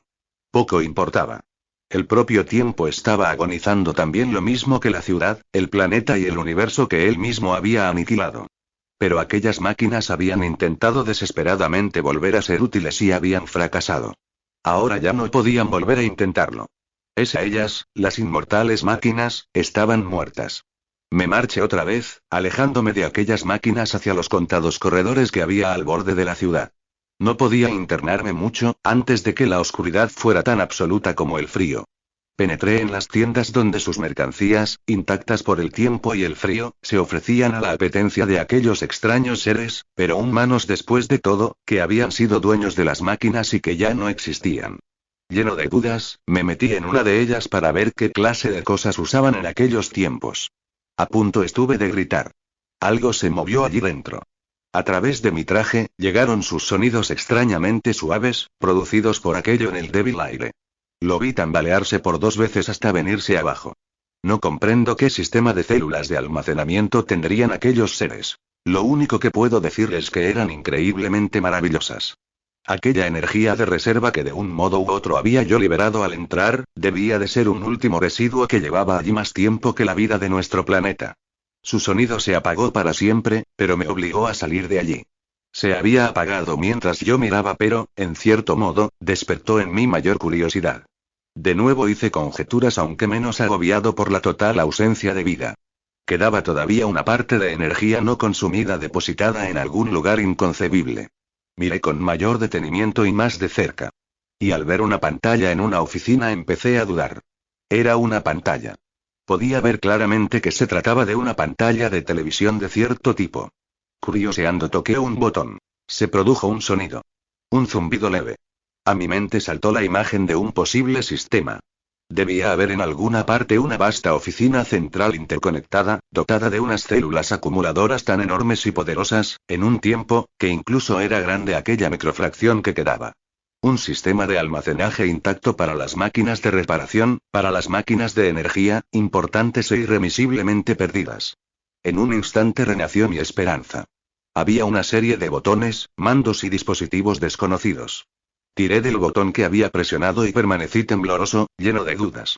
Poco importaba. El propio tiempo estaba agonizando también lo mismo que la ciudad, el planeta y el universo que él mismo había aniquilado. Pero aquellas máquinas habían intentado desesperadamente volver a ser útiles y habían fracasado. Ahora ya no podían volver a intentarlo. Ellas, las inmortales máquinas, estaban muertas. Me marché otra vez, alejándome de aquellas máquinas hacia los contados corredores que había al borde de la ciudad. No podía internarme mucho, antes de que la oscuridad fuera tan absoluta como el frío. Penetré en las tiendas donde sus mercancías, intactas por el tiempo y el frío, se ofrecían a la apetencia de aquellos extraños seres, pero humanos después de todo, que habían sido dueños de las máquinas y que ya no existían. Lleno de dudas, me metí en una de ellas para ver qué clase de cosas usaban en aquellos tiempos. A punto estuve de gritar. Algo se movió allí dentro. A través de mi traje, llegaron sus sonidos extrañamente suaves, producidos por aquello en el débil aire. Lo vi tambalearse por 2 veces hasta venirse abajo. No comprendo qué sistema de células de almacenamiento tendrían aquellos seres. Lo único que puedo decir es que eran increíblemente maravillosas. Aquella energía de reserva que de un modo u otro había yo liberado al entrar, debía de ser un último residuo que llevaba allí más tiempo que la vida de nuestro planeta. Su sonido se apagó para siempre, pero me obligó a salir de allí. Se había apagado mientras yo miraba, pero, en cierto modo, despertó en mí mayor curiosidad. De nuevo hice conjeturas, aunque menos agobiado por la total ausencia de vida. Quedaba todavía una parte de energía no consumida depositada en algún lugar inconcebible. Miré con mayor detenimiento y más de cerca. Y al ver una pantalla en una oficina empecé a dudar. Era una pantalla. Podía ver claramente que se trataba de una pantalla de televisión de cierto tipo. Curioseando toqué un botón. Se produjo un sonido. Un zumbido leve. A mi mente saltó la imagen de un posible sistema. Debía haber en alguna parte una vasta oficina central interconectada, dotada de unas células acumuladoras tan enormes y poderosas, en un tiempo, que incluso era grande aquella microfracción que quedaba. Un sistema de almacenaje intacto para las máquinas de reparación, para las máquinas de energía, importantes e irremisiblemente perdidas. En un instante renació mi esperanza. Había una serie de botones, mandos y dispositivos desconocidos. Tiré del botón que había presionado y permanecí tembloroso, lleno de dudas.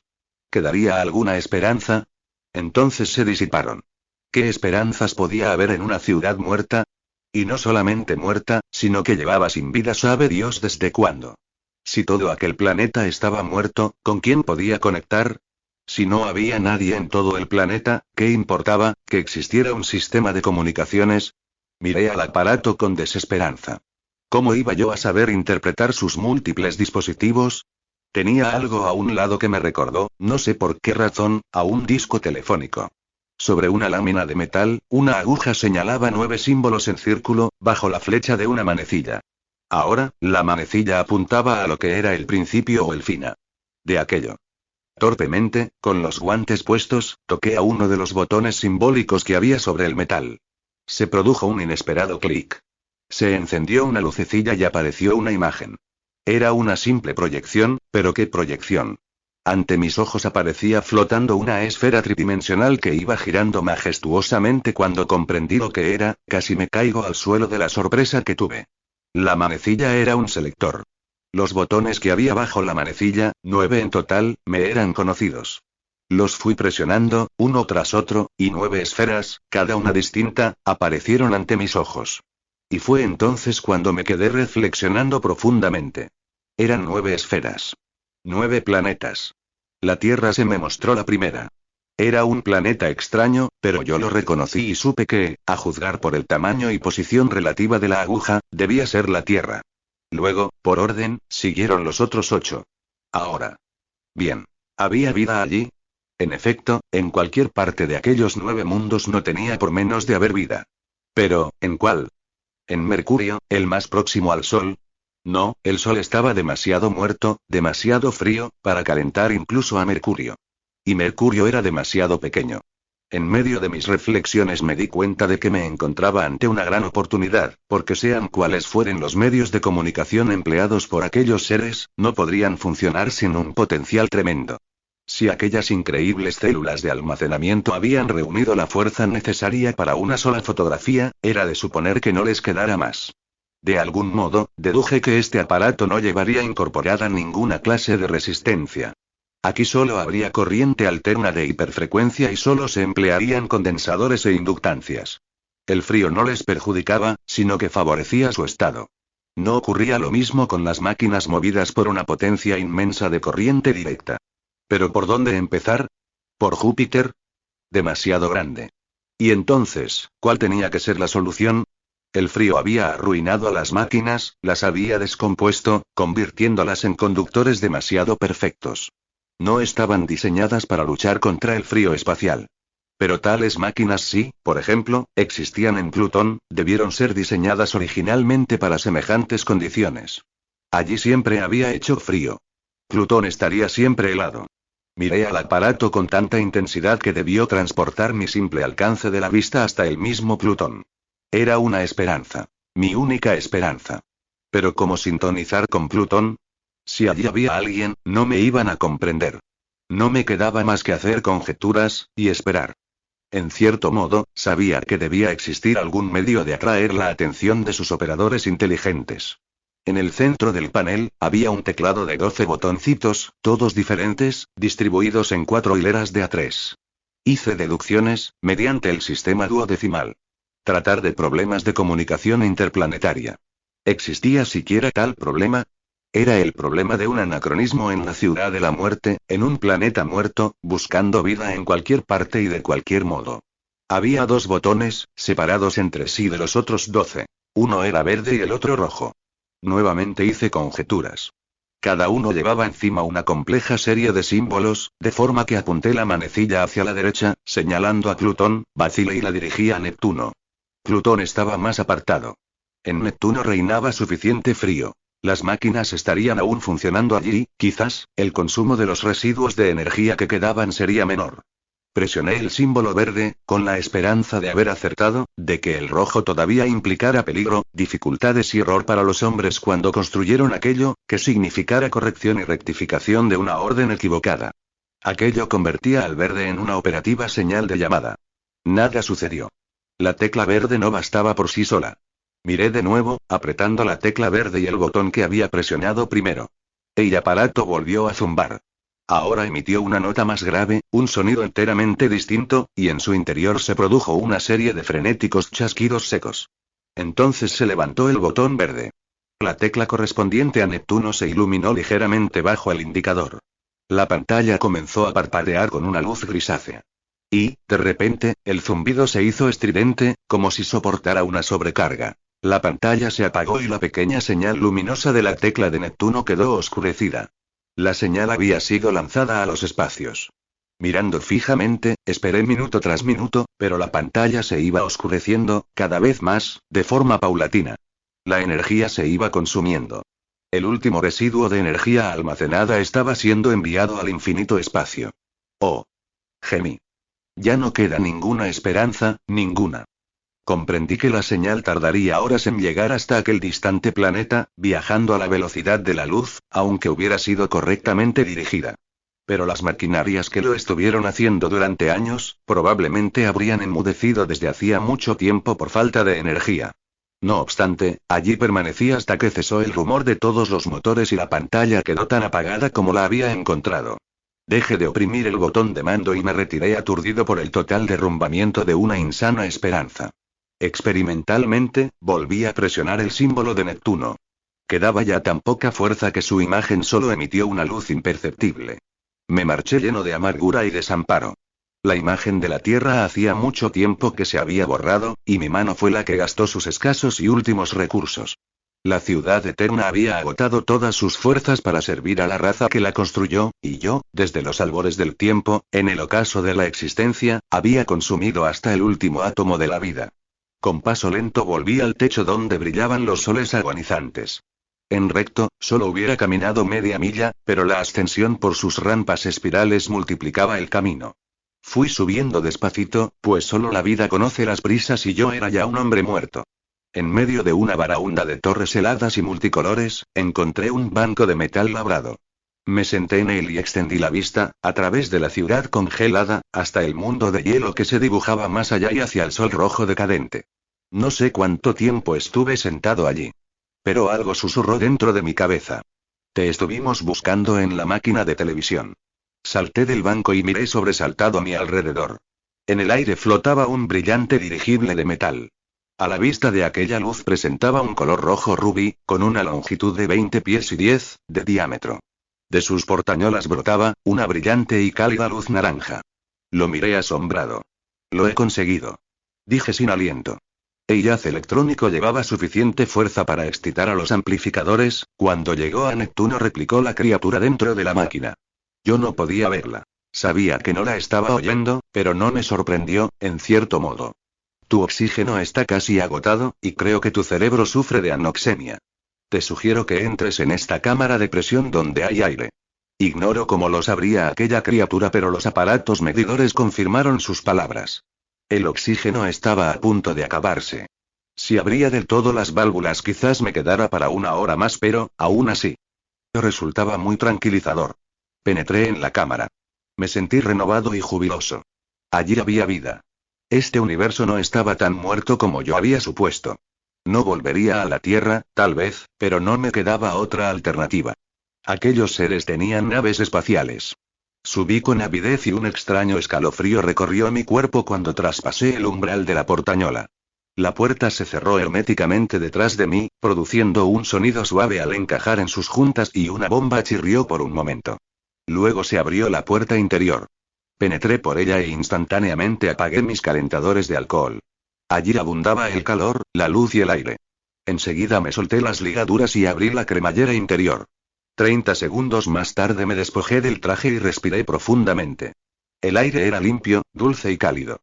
¿Quedaría alguna esperanza? Entonces se disiparon. ¿Qué esperanzas podía haber en una ciudad muerta? Y no solamente muerta, sino que llevaba sin vida sabe Dios desde cuándo. Si todo aquel planeta estaba muerto, ¿con quién podía conectar? Si no había nadie en todo el planeta, ¿qué importaba que existiera un sistema de comunicaciones? Miré al aparato con desesperanza. ¿Cómo iba yo a saber interpretar sus múltiples dispositivos? Tenía algo a un lado que me recordó, no sé por qué razón, a un disco telefónico. Sobre una lámina de metal, una aguja señalaba 9 símbolos en círculo, bajo la flecha de una manecilla. Ahora, la manecilla apuntaba a lo que era el principio o el fin de aquello. Torpemente, con los guantes puestos, toqué a uno de los botones simbólicos que había sobre el metal. Se produjo un inesperado clic. Se encendió una lucecilla y apareció una imagen. Era una simple proyección, pero ¿qué proyección? Ante mis ojos aparecía flotando una esfera tridimensional que iba girando majestuosamente. Cuando comprendí lo que era, casi me caigo al suelo de la sorpresa que tuve. La manecilla era un selector. Los botones que había bajo la manecilla, 9 en total, me eran conocidos. Los fui presionando, uno tras otro, y 9 esferas, cada una distinta, aparecieron ante mis ojos. Y fue entonces cuando me quedé reflexionando profundamente. Eran 9 esferas. 9 planetas. La Tierra se me mostró la primera. Era un planeta extraño, pero yo lo reconocí y supe que, a juzgar por el tamaño y posición relativa de la aguja, debía ser la Tierra. Luego, por orden, siguieron los otros 8. Ahora. Bien. ¿Había vida allí? En efecto, en cualquier parte de aquellos 9 mundos no tenía por menos de haber vida. Pero, ¿en cuál? ¿En Mercurio, el más próximo al Sol? No, el Sol estaba demasiado muerto, demasiado frío, para calentar incluso a Mercurio. Y Mercurio era demasiado pequeño. En medio de mis reflexiones me di cuenta de que me encontraba ante una gran oportunidad, porque sean cuales fueren los medios de comunicación empleados por aquellos seres, no podrían funcionar sin un potencial tremendo. Si aquellas increíbles células de almacenamiento habían reunido la fuerza necesaria para una sola fotografía, era de suponer que no les quedara más. De algún modo, deduje que este aparato no llevaría incorporada ninguna clase de resistencia. Aquí solo habría corriente alterna de hiperfrecuencia y solo se emplearían condensadores e inductancias. El frío no les perjudicaba, sino que favorecía su estado. No ocurría lo mismo con las máquinas movidas por una potencia inmensa de corriente directa. ¿Pero por dónde empezar? ¿Por Júpiter? Demasiado grande. Y entonces, ¿cuál tenía que ser la solución? El frío había arruinado a las máquinas, las había descompuesto, convirtiéndolas en conductores demasiado perfectos. No estaban diseñadas para luchar contra el frío espacial. Pero tales máquinas sí, por ejemplo, existían en Plutón, debieron ser diseñadas originalmente para semejantes condiciones. Allí siempre había hecho frío. Plutón estaría siempre helado. Miré al aparato con tanta intensidad que debió transportar mi simple alcance de la vista hasta el mismo Plutón. Era una esperanza. Mi única esperanza. Pero ¿cómo sintonizar con Plutón? Si allí había alguien, no me iban a comprender. No me quedaba más que hacer conjeturas, y esperar. En cierto modo, sabía que debía existir algún medio de atraer la atención de sus operadores inteligentes. En el centro del panel, había un teclado de 12 botoncitos, todos diferentes, distribuidos en 4 hileras de A3. Hice deducciones, mediante el sistema duodecimal. Tratar de problemas de comunicación interplanetaria. ¿Existía siquiera tal problema? Era el problema de un anacronismo en la ciudad de la muerte, en un planeta muerto, buscando vida en cualquier parte y de cualquier modo. Había 2 botones, separados entre sí de los otros 12. Uno era verde y el otro rojo. Nuevamente hice conjeturas. Cada uno llevaba encima una compleja serie de símbolos, de forma que apunté la manecilla hacia la derecha, señalando a Plutón, vacilé y la dirigí a Neptuno. Plutón estaba más apartado. En Neptuno reinaba suficiente frío. Las máquinas estarían aún funcionando allí, quizás, el consumo de los residuos de energía que quedaban sería menor. Presioné el símbolo verde, con la esperanza de haber acertado, de que el rojo todavía implicara peligro, dificultades y error para los hombres cuando construyeron aquello, que significara corrección y rectificación de una orden equivocada. Aquello convertía al verde en una operativa señal de llamada. Nada sucedió. La tecla verde no bastaba por sí sola. Miré de nuevo, apretando la tecla verde y el botón que había presionado primero. El aparato volvió a zumbar. Ahora emitió una nota más grave, un sonido enteramente distinto, y en su interior se produjo una serie de frenéticos chasquidos secos. Entonces se levantó el botón verde. La tecla correspondiente a Neptuno se iluminó ligeramente bajo el indicador. La pantalla comenzó a parpadear con una luz grisácea. Y, de repente, el zumbido se hizo estridente, como si soportara una sobrecarga. La pantalla se apagó y la pequeña señal luminosa de la tecla de Neptuno quedó oscurecida. La señal había sido lanzada a los espacios. Mirando fijamente, esperé minuto tras minuto, pero la pantalla se iba oscureciendo, cada vez más, de forma paulatina. La energía se iba consumiendo. El último residuo de energía almacenada estaba siendo enviado al infinito espacio. Oh. Gemí. Ya no queda ninguna esperanza, ninguna. Comprendí que la señal tardaría horas en llegar hasta aquel distante planeta, viajando a la velocidad de la luz, aunque hubiera sido correctamente dirigida. Pero las maquinarias que lo estuvieron haciendo durante años, probablemente habrían enmudecido desde hacía mucho tiempo por falta de energía. No obstante, allí permanecí hasta que cesó el rumor de todos los motores y la pantalla quedó tan apagada como la había encontrado. Dejé de oprimir el botón de mando y me retiré aturdido por el total derrumbamiento de una insana esperanza. Experimentalmente, volví a presionar el símbolo de Neptuno. Quedaba ya tan poca fuerza que su imagen solo emitió una luz imperceptible. Me marché lleno de amargura y desamparo. La imagen de la Tierra hacía mucho tiempo que se había borrado, y mi mano fue la que gastó sus escasos y últimos recursos. La ciudad eterna había agotado todas sus fuerzas para servir a la raza que la construyó, y yo, desde los albores del tiempo, en el ocaso de la existencia, había consumido hasta el último átomo de la vida. Con paso lento volví al techo donde brillaban los soles agonizantes. En recto, solo hubiera caminado media milla, pero la ascensión por sus rampas espirales multiplicaba el camino. Fui subiendo despacito, pues solo la vida conoce las prisas y yo era ya un hombre muerto. En medio de una baraúnda de torres heladas y multicolores, encontré un banco de metal labrado. Me senté en él y extendí la vista, a través de la ciudad congelada, hasta el mundo de hielo que se dibujaba más allá y hacia el sol rojo decadente. No sé cuánto tiempo estuve sentado allí. Pero algo susurró dentro de mi cabeza. Te estuvimos buscando en la máquina de televisión. Salté del banco y miré sobresaltado a mi alrededor. En el aire flotaba un brillante dirigible de metal. A la vista de aquella luz presentaba un color rojo rubí, con una longitud de 20 pies y 10 de diámetro. De sus portañolas brotaba una brillante y cálida luz naranja. Lo miré asombrado. Lo he conseguido. Dije sin aliento. El haz electrónico llevaba suficiente fuerza para excitar a los amplificadores. Cuando llegó a Neptuno, replicó la criatura dentro de la máquina. Yo no podía verla. Sabía que no la estaba oyendo, pero no me sorprendió, en cierto modo. Tu oxígeno está casi agotado, y creo que tu cerebro sufre de anoxemia. Te sugiero que entres en esta cámara de presión donde hay aire. Ignoro cómo lo sabría aquella criatura, pero los aparatos medidores confirmaron sus palabras. El oxígeno estaba a punto de acabarse. Si abría del todo las válvulas, quizás me quedara para una hora más, pero, aún así, resultaba muy tranquilizador. Penetré en la cámara. Me sentí renovado y jubiloso. Allí había vida. Este universo no estaba tan muerto como yo había supuesto. No volvería a la Tierra, tal vez, pero no me quedaba otra alternativa. Aquellos seres tenían naves espaciales. Subí con avidez y un extraño escalofrío recorrió mi cuerpo cuando traspasé el umbral de la portañola. La puerta se cerró herméticamente detrás de mí, produciendo un sonido suave al encajar en sus juntas y una bomba chirrió por un momento. Luego se abrió la puerta interior. Penetré por ella e instantáneamente apagué mis calentadores de alcohol. Allí abundaba el calor, la luz y el aire. Enseguida me solté las ligaduras y abrí la cremallera interior. 30 segundos más tarde me despojé del traje y respiré profundamente. El aire era limpio, dulce y cálido.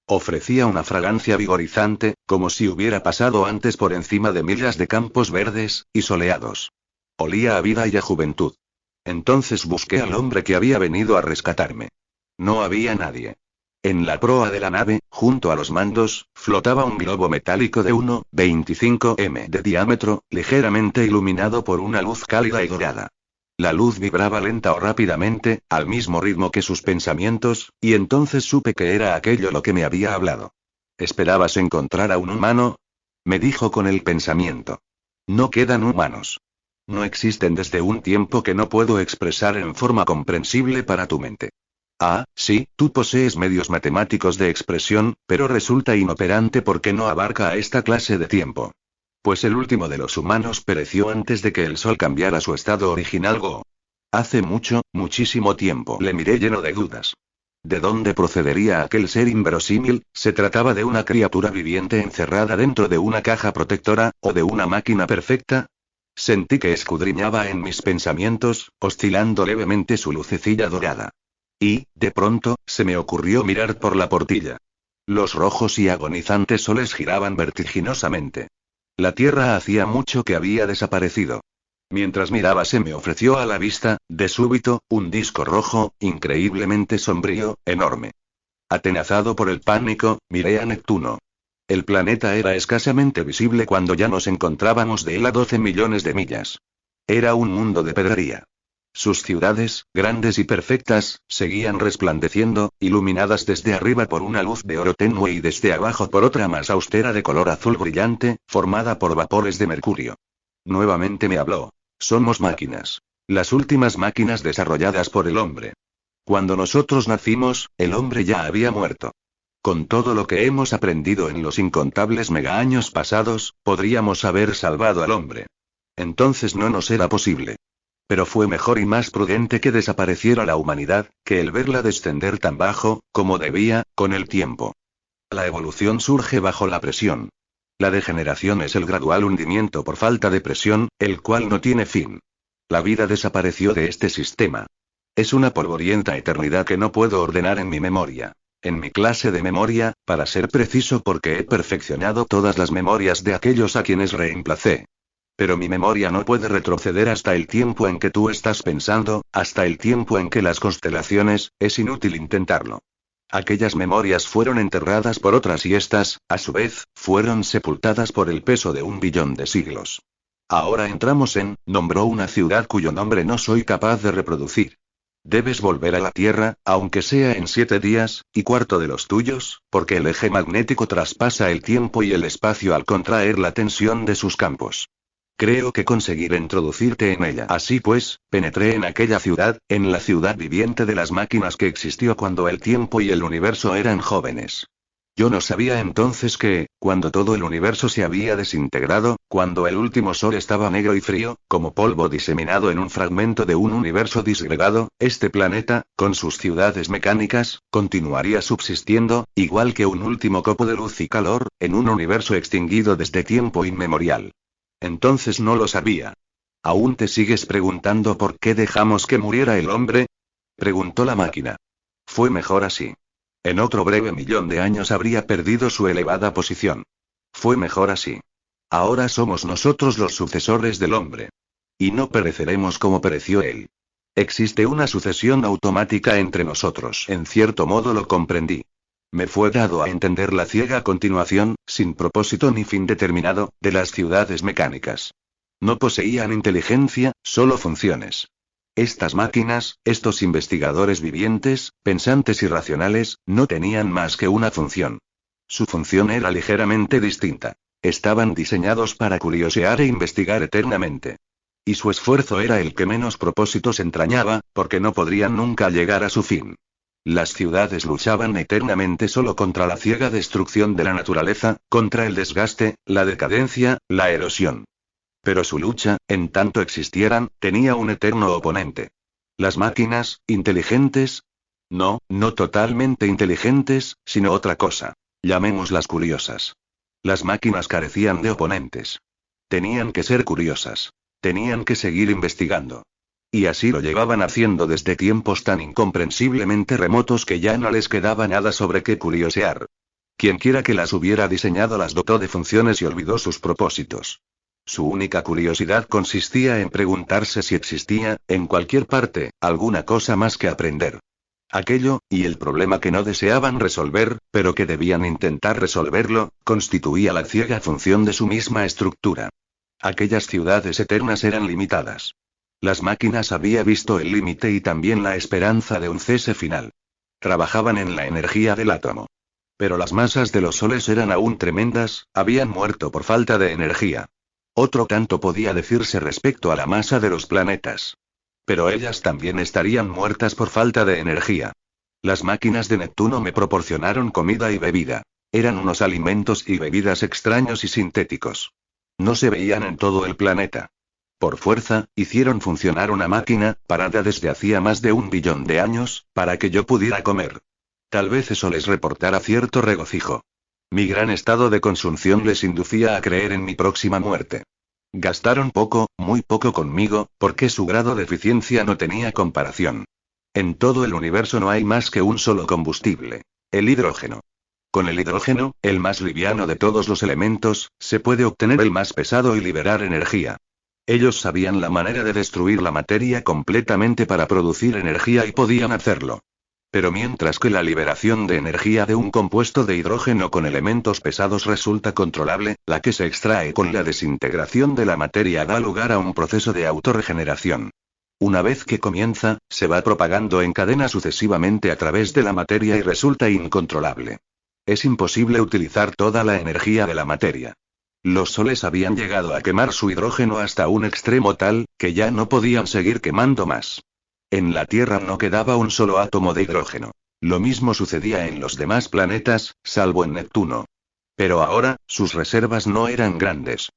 Ofrecía una fragancia vigorizante, como si hubiera pasado antes por encima de millas de campos verdes y soleados. Olía a vida y a juventud. Entonces busqué al hombre que había venido a rescatarme. No había nadie. En la proa de la nave, junto a los mandos, flotaba un globo metálico de 1,25 m de diámetro, ligeramente iluminado por una luz cálida y dorada. La luz vibraba lenta o rápidamente, al mismo ritmo que sus pensamientos, y entonces supe que era aquello lo que me había hablado. ¿Esperabas encontrar a un humano? Me dijo con el pensamiento. No quedan humanos. No existen desde un tiempo que no puedo expresar en forma comprensible para tu mente. Ah, sí, tú posees medios matemáticos de expresión, pero resulta inoperante porque no abarca a esta clase de tiempo. Pues el último de los humanos pereció antes de que el sol cambiara su estado original Hace mucho, muchísimo tiempo. Le miré lleno de dudas. ¿De dónde procedería aquel ser inverosímil? ¿Se trataba de una criatura viviente encerrada dentro de una caja protectora, o de una máquina perfecta? Sentí que escudriñaba en mis pensamientos, oscilando levemente su lucecilla dorada. Y, de pronto, se me ocurrió mirar por la portilla. Los rojos y agonizantes soles giraban vertiginosamente. La Tierra hacía mucho que había desaparecido. Mientras miraba se me ofreció a la vista, de súbito, un disco rojo, increíblemente sombrío, enorme. Atenazado por el pánico, miré a Neptuno. El planeta era escasamente visible cuando ya nos encontrábamos de él a 12 millones de millas. Era un mundo de pedrería. Sus ciudades, grandes y perfectas, seguían resplandeciendo, iluminadas desde arriba por una luz de oro tenue y desde abajo por otra más austera de color azul brillante, formada por vapores de mercurio. Nuevamente me habló. Somos máquinas. Las últimas máquinas desarrolladas por el hombre. Cuando nosotros nacimos, el hombre ya había muerto. Con todo lo que hemos aprendido en los incontables megaaños pasados, podríamos haber salvado al hombre. Entonces no nos era posible. Pero fue mejor y más prudente que desapareciera la humanidad, que el verla descender tan bajo, como debía, con el tiempo. La evolución surge bajo la presión. La degeneración es el gradual hundimiento por falta de presión, el cual no tiene fin. La vida desapareció de este sistema. Es una polvorienta eternidad que no puedo ordenar en mi memoria. En mi clase de memoria, para ser preciso porque he perfeccionado todas las memorias de aquellos a quienes reemplacé. Pero mi memoria no puede retroceder hasta el tiempo en que tú estás pensando, hasta el tiempo en que las constelaciones, es inútil intentarlo. Aquellas memorias fueron enterradas por otras y estas, a su vez, fueron sepultadas por el peso de 1 billón de siglos. Ahora entramos nombró una ciudad cuyo nombre no soy capaz de reproducir. Debes volver a la Tierra, aunque sea en 7 días, y cuarto de los tuyos, porque el eje magnético traspasa el tiempo y el espacio al contraer la tensión de sus campos. Creo que conseguiré introducirte en ella. Así pues, penetré en aquella ciudad, en la ciudad viviente de las máquinas que existió cuando el tiempo y el universo eran jóvenes. Yo no sabía entonces que, cuando todo el universo se había desintegrado, cuando el último sol estaba negro y frío, como polvo diseminado en un fragmento de un universo disgregado, este planeta, con sus ciudades mecánicas, continuaría subsistiendo, igual que un último copo de luz y calor, en un universo extinguido desde tiempo inmemorial. Entonces no lo sabía. ¿Aún te sigues preguntando por qué dejamos que muriera el hombre? Preguntó la máquina. Fue mejor así. En otro breve millón de años habría perdido su elevada posición. Fue mejor así. Ahora somos nosotros los sucesores del hombre. Y no pereceremos como pereció él. Existe una sucesión automática entre nosotros. En cierto modo lo comprendí. Me fue dado a entender la ciega continuación, sin propósito ni fin determinado, de las ciudades mecánicas. No poseían inteligencia, solo funciones. Estas máquinas, estos investigadores vivientes, pensantes y racionales, no tenían más que una función. Su función era ligeramente distinta. Estaban diseñados para curiosear e investigar eternamente. Y su esfuerzo era el que menos propósitos entrañaba, porque no podrían nunca llegar a su fin. Las ciudades luchaban eternamente solo contra la ciega destrucción de la naturaleza, contra el desgaste, la decadencia, la erosión. Pero su lucha, en tanto existieran, tenía un eterno oponente. Las máquinas, inteligentes. No, no totalmente inteligentes, sino otra cosa. Llamémoslas curiosas. Las máquinas carecían de oponentes. Tenían que ser curiosas. Tenían que seguir investigando. Y así lo llevaban haciendo desde tiempos tan incomprensiblemente remotos que ya no les quedaba nada sobre qué curiosear. Quienquiera que las hubiera diseñado las dotó de funciones y olvidó sus propósitos. Su única curiosidad consistía en preguntarse si existía, en cualquier parte, alguna cosa más que aprender. Aquello, y el problema que no deseaban resolver, pero que debían intentar resolverlo, constituía la ciega función de su misma estructura. Aquellas ciudades eternas eran limitadas. Las máquinas había visto el límite y también la esperanza de un cese final. Trabajaban en la energía del átomo. Pero las masas de los soles eran aún tremendas, habían muerto por falta de energía. Otro tanto podía decirse respecto a la masa de los planetas. Pero ellas también estarían muertas por falta de energía. Las máquinas de Neptuno me proporcionaron comida y bebida. Eran unos alimentos y bebidas extraños y sintéticos. No se veían en todo el planeta. Por fuerza, hicieron funcionar una máquina, parada desde hacía más de 1 billón de años, para que yo pudiera comer. Tal vez eso les reportara cierto regocijo. Mi gran estado de consunción les inducía a creer en mi próxima muerte. Gastaron poco, muy poco conmigo, porque su grado de eficiencia no tenía comparación. En todo el universo no hay más que un solo combustible: el hidrógeno. Con el hidrógeno, el más liviano de todos los elementos, se puede obtener el más pesado y liberar energía. Ellos sabían la manera de destruir la materia completamente para producir energía y podían hacerlo. Pero mientras que la liberación de energía de un compuesto de hidrógeno con elementos pesados resulta controlable, la que se extrae con la desintegración de la materia da lugar a un proceso de autorregeneración. Una vez que comienza, se va propagando en cadena sucesivamente a través de la materia y resulta incontrolable. Es imposible utilizar toda la energía de la materia. Los soles habían llegado a quemar su hidrógeno hasta un extremo tal, que ya no podían seguir quemando más. En la Tierra no quedaba un solo átomo de hidrógeno. Lo mismo sucedía en los demás planetas, salvo en Neptuno. Pero ahora, sus reservas no eran grandes.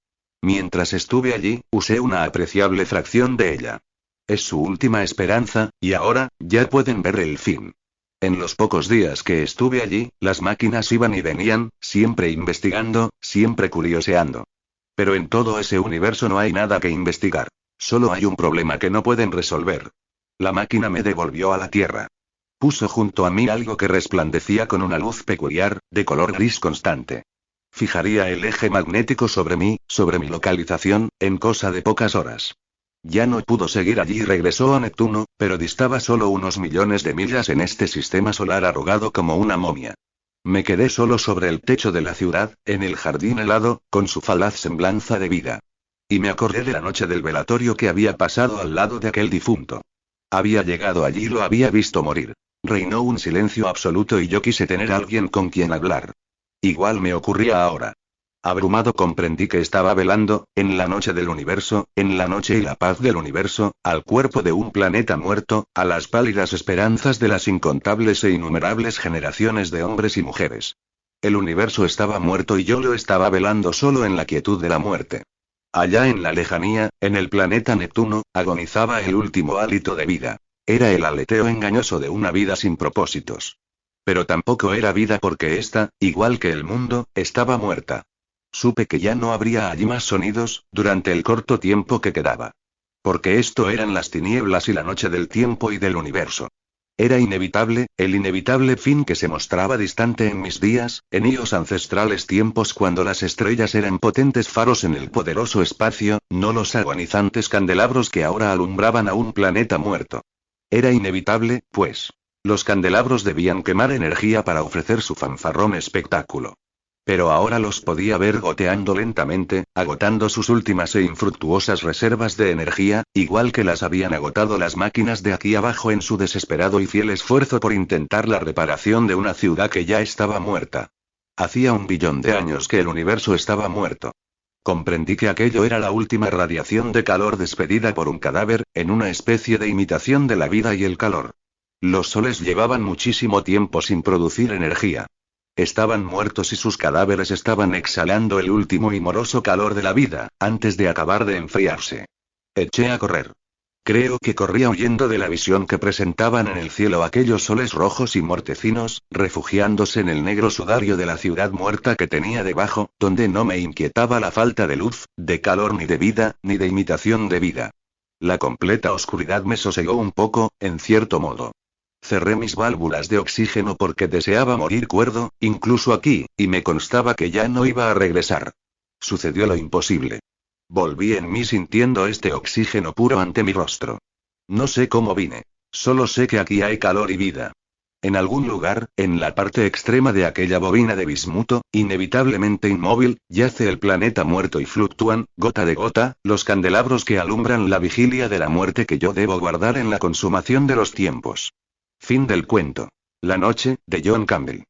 Mientras estuve allí, usé una apreciable fracción de ella. Es su última esperanza, y ahora, ya pueden ver el fin. En los pocos días que estuve allí, las máquinas iban y venían, siempre investigando, siempre curioseando. Pero en todo ese universo no hay nada que investigar. Solo hay un problema que no pueden resolver. La máquina me devolvió a la Tierra. Puso junto a mí algo que resplandecía con una luz peculiar, de color gris constante. Fijaría el eje magnético sobre mí, sobre mi localización, en cosa de pocas horas. Ya no pudo seguir allí y regresó a Neptuno, pero distaba solo unos millones de millas en este sistema solar arrugado como una momia. Me quedé solo sobre el techo de la ciudad, en el jardín helado, con su falaz semblanza de vida. Y me acordé de la noche del velatorio que había pasado al lado de aquel difunto. Había llegado allí y lo había visto morir. Reinó un silencio absoluto y yo quise tener alguien con quien hablar. Igual me ocurría ahora. Abrumado comprendí que estaba velando, en la noche del universo, en la noche y la paz del universo, al cuerpo de un planeta muerto, a las pálidas esperanzas de las incontables e innumerables generaciones de hombres y mujeres. El universo estaba muerto y yo lo estaba velando solo en la quietud de la muerte. Allá en la lejanía, en el planeta Neptuno, agonizaba el último hálito de vida. Era el aleteo engañoso de una vida sin propósitos. Pero tampoco era vida porque ésta, igual que el mundo, estaba muerta. Supe que ya no habría allí más sonidos, durante el corto tiempo que quedaba. Porque esto eran las tinieblas y la noche del tiempo y del universo. Era inevitable, el inevitable fin que se mostraba distante en mis días, en ios ancestrales tiempos cuando las estrellas eran potentes faros en el poderoso espacio, no los agonizantes candelabros que ahora alumbraban a un planeta muerto. Era inevitable, pues. Los candelabros debían quemar energía para ofrecer su fanfarrón espectáculo. Pero ahora los podía ver goteando lentamente, agotando sus últimas e infructuosas reservas de energía, igual que las habían agotado las máquinas de aquí abajo en su desesperado y fiel esfuerzo por intentar la reparación de una ciudad que ya estaba muerta. Hacía 1 billón de años que el universo estaba muerto. Comprendí que aquello era la última radiación de calor despedida por un cadáver, en una especie de imitación de la vida y el calor. Los soles llevaban muchísimo tiempo sin producir energía. Estaban muertos y sus cadáveres estaban exhalando el último y moroso calor de la vida, antes de acabar de enfriarse. Eché a correr. Creo que corría huyendo de la visión que presentaban en el cielo aquellos soles rojos y mortecinos, refugiándose en el negro sudario de la ciudad muerta que tenía debajo, donde no me inquietaba la falta de luz, de calor ni de vida, ni de imitación de vida. La completa oscuridad me sosegó un poco, en cierto modo. Cerré mis válvulas de oxígeno porque deseaba morir cuerdo, incluso aquí, y me constaba que ya no iba a regresar. Sucedió lo imposible. Volví en mí sintiendo este oxígeno puro ante mi rostro. No sé cómo vine. Solo sé que aquí hay calor y vida. En algún lugar, en la parte extrema de aquella bobina de bismuto, inevitablemente inmóvil, yace el planeta muerto y fluctúan, gota de gota, los candelabros que alumbran la vigilia de la muerte que yo debo guardar en la consumación de los tiempos. Fin del cuento. La noche, de John Campbell.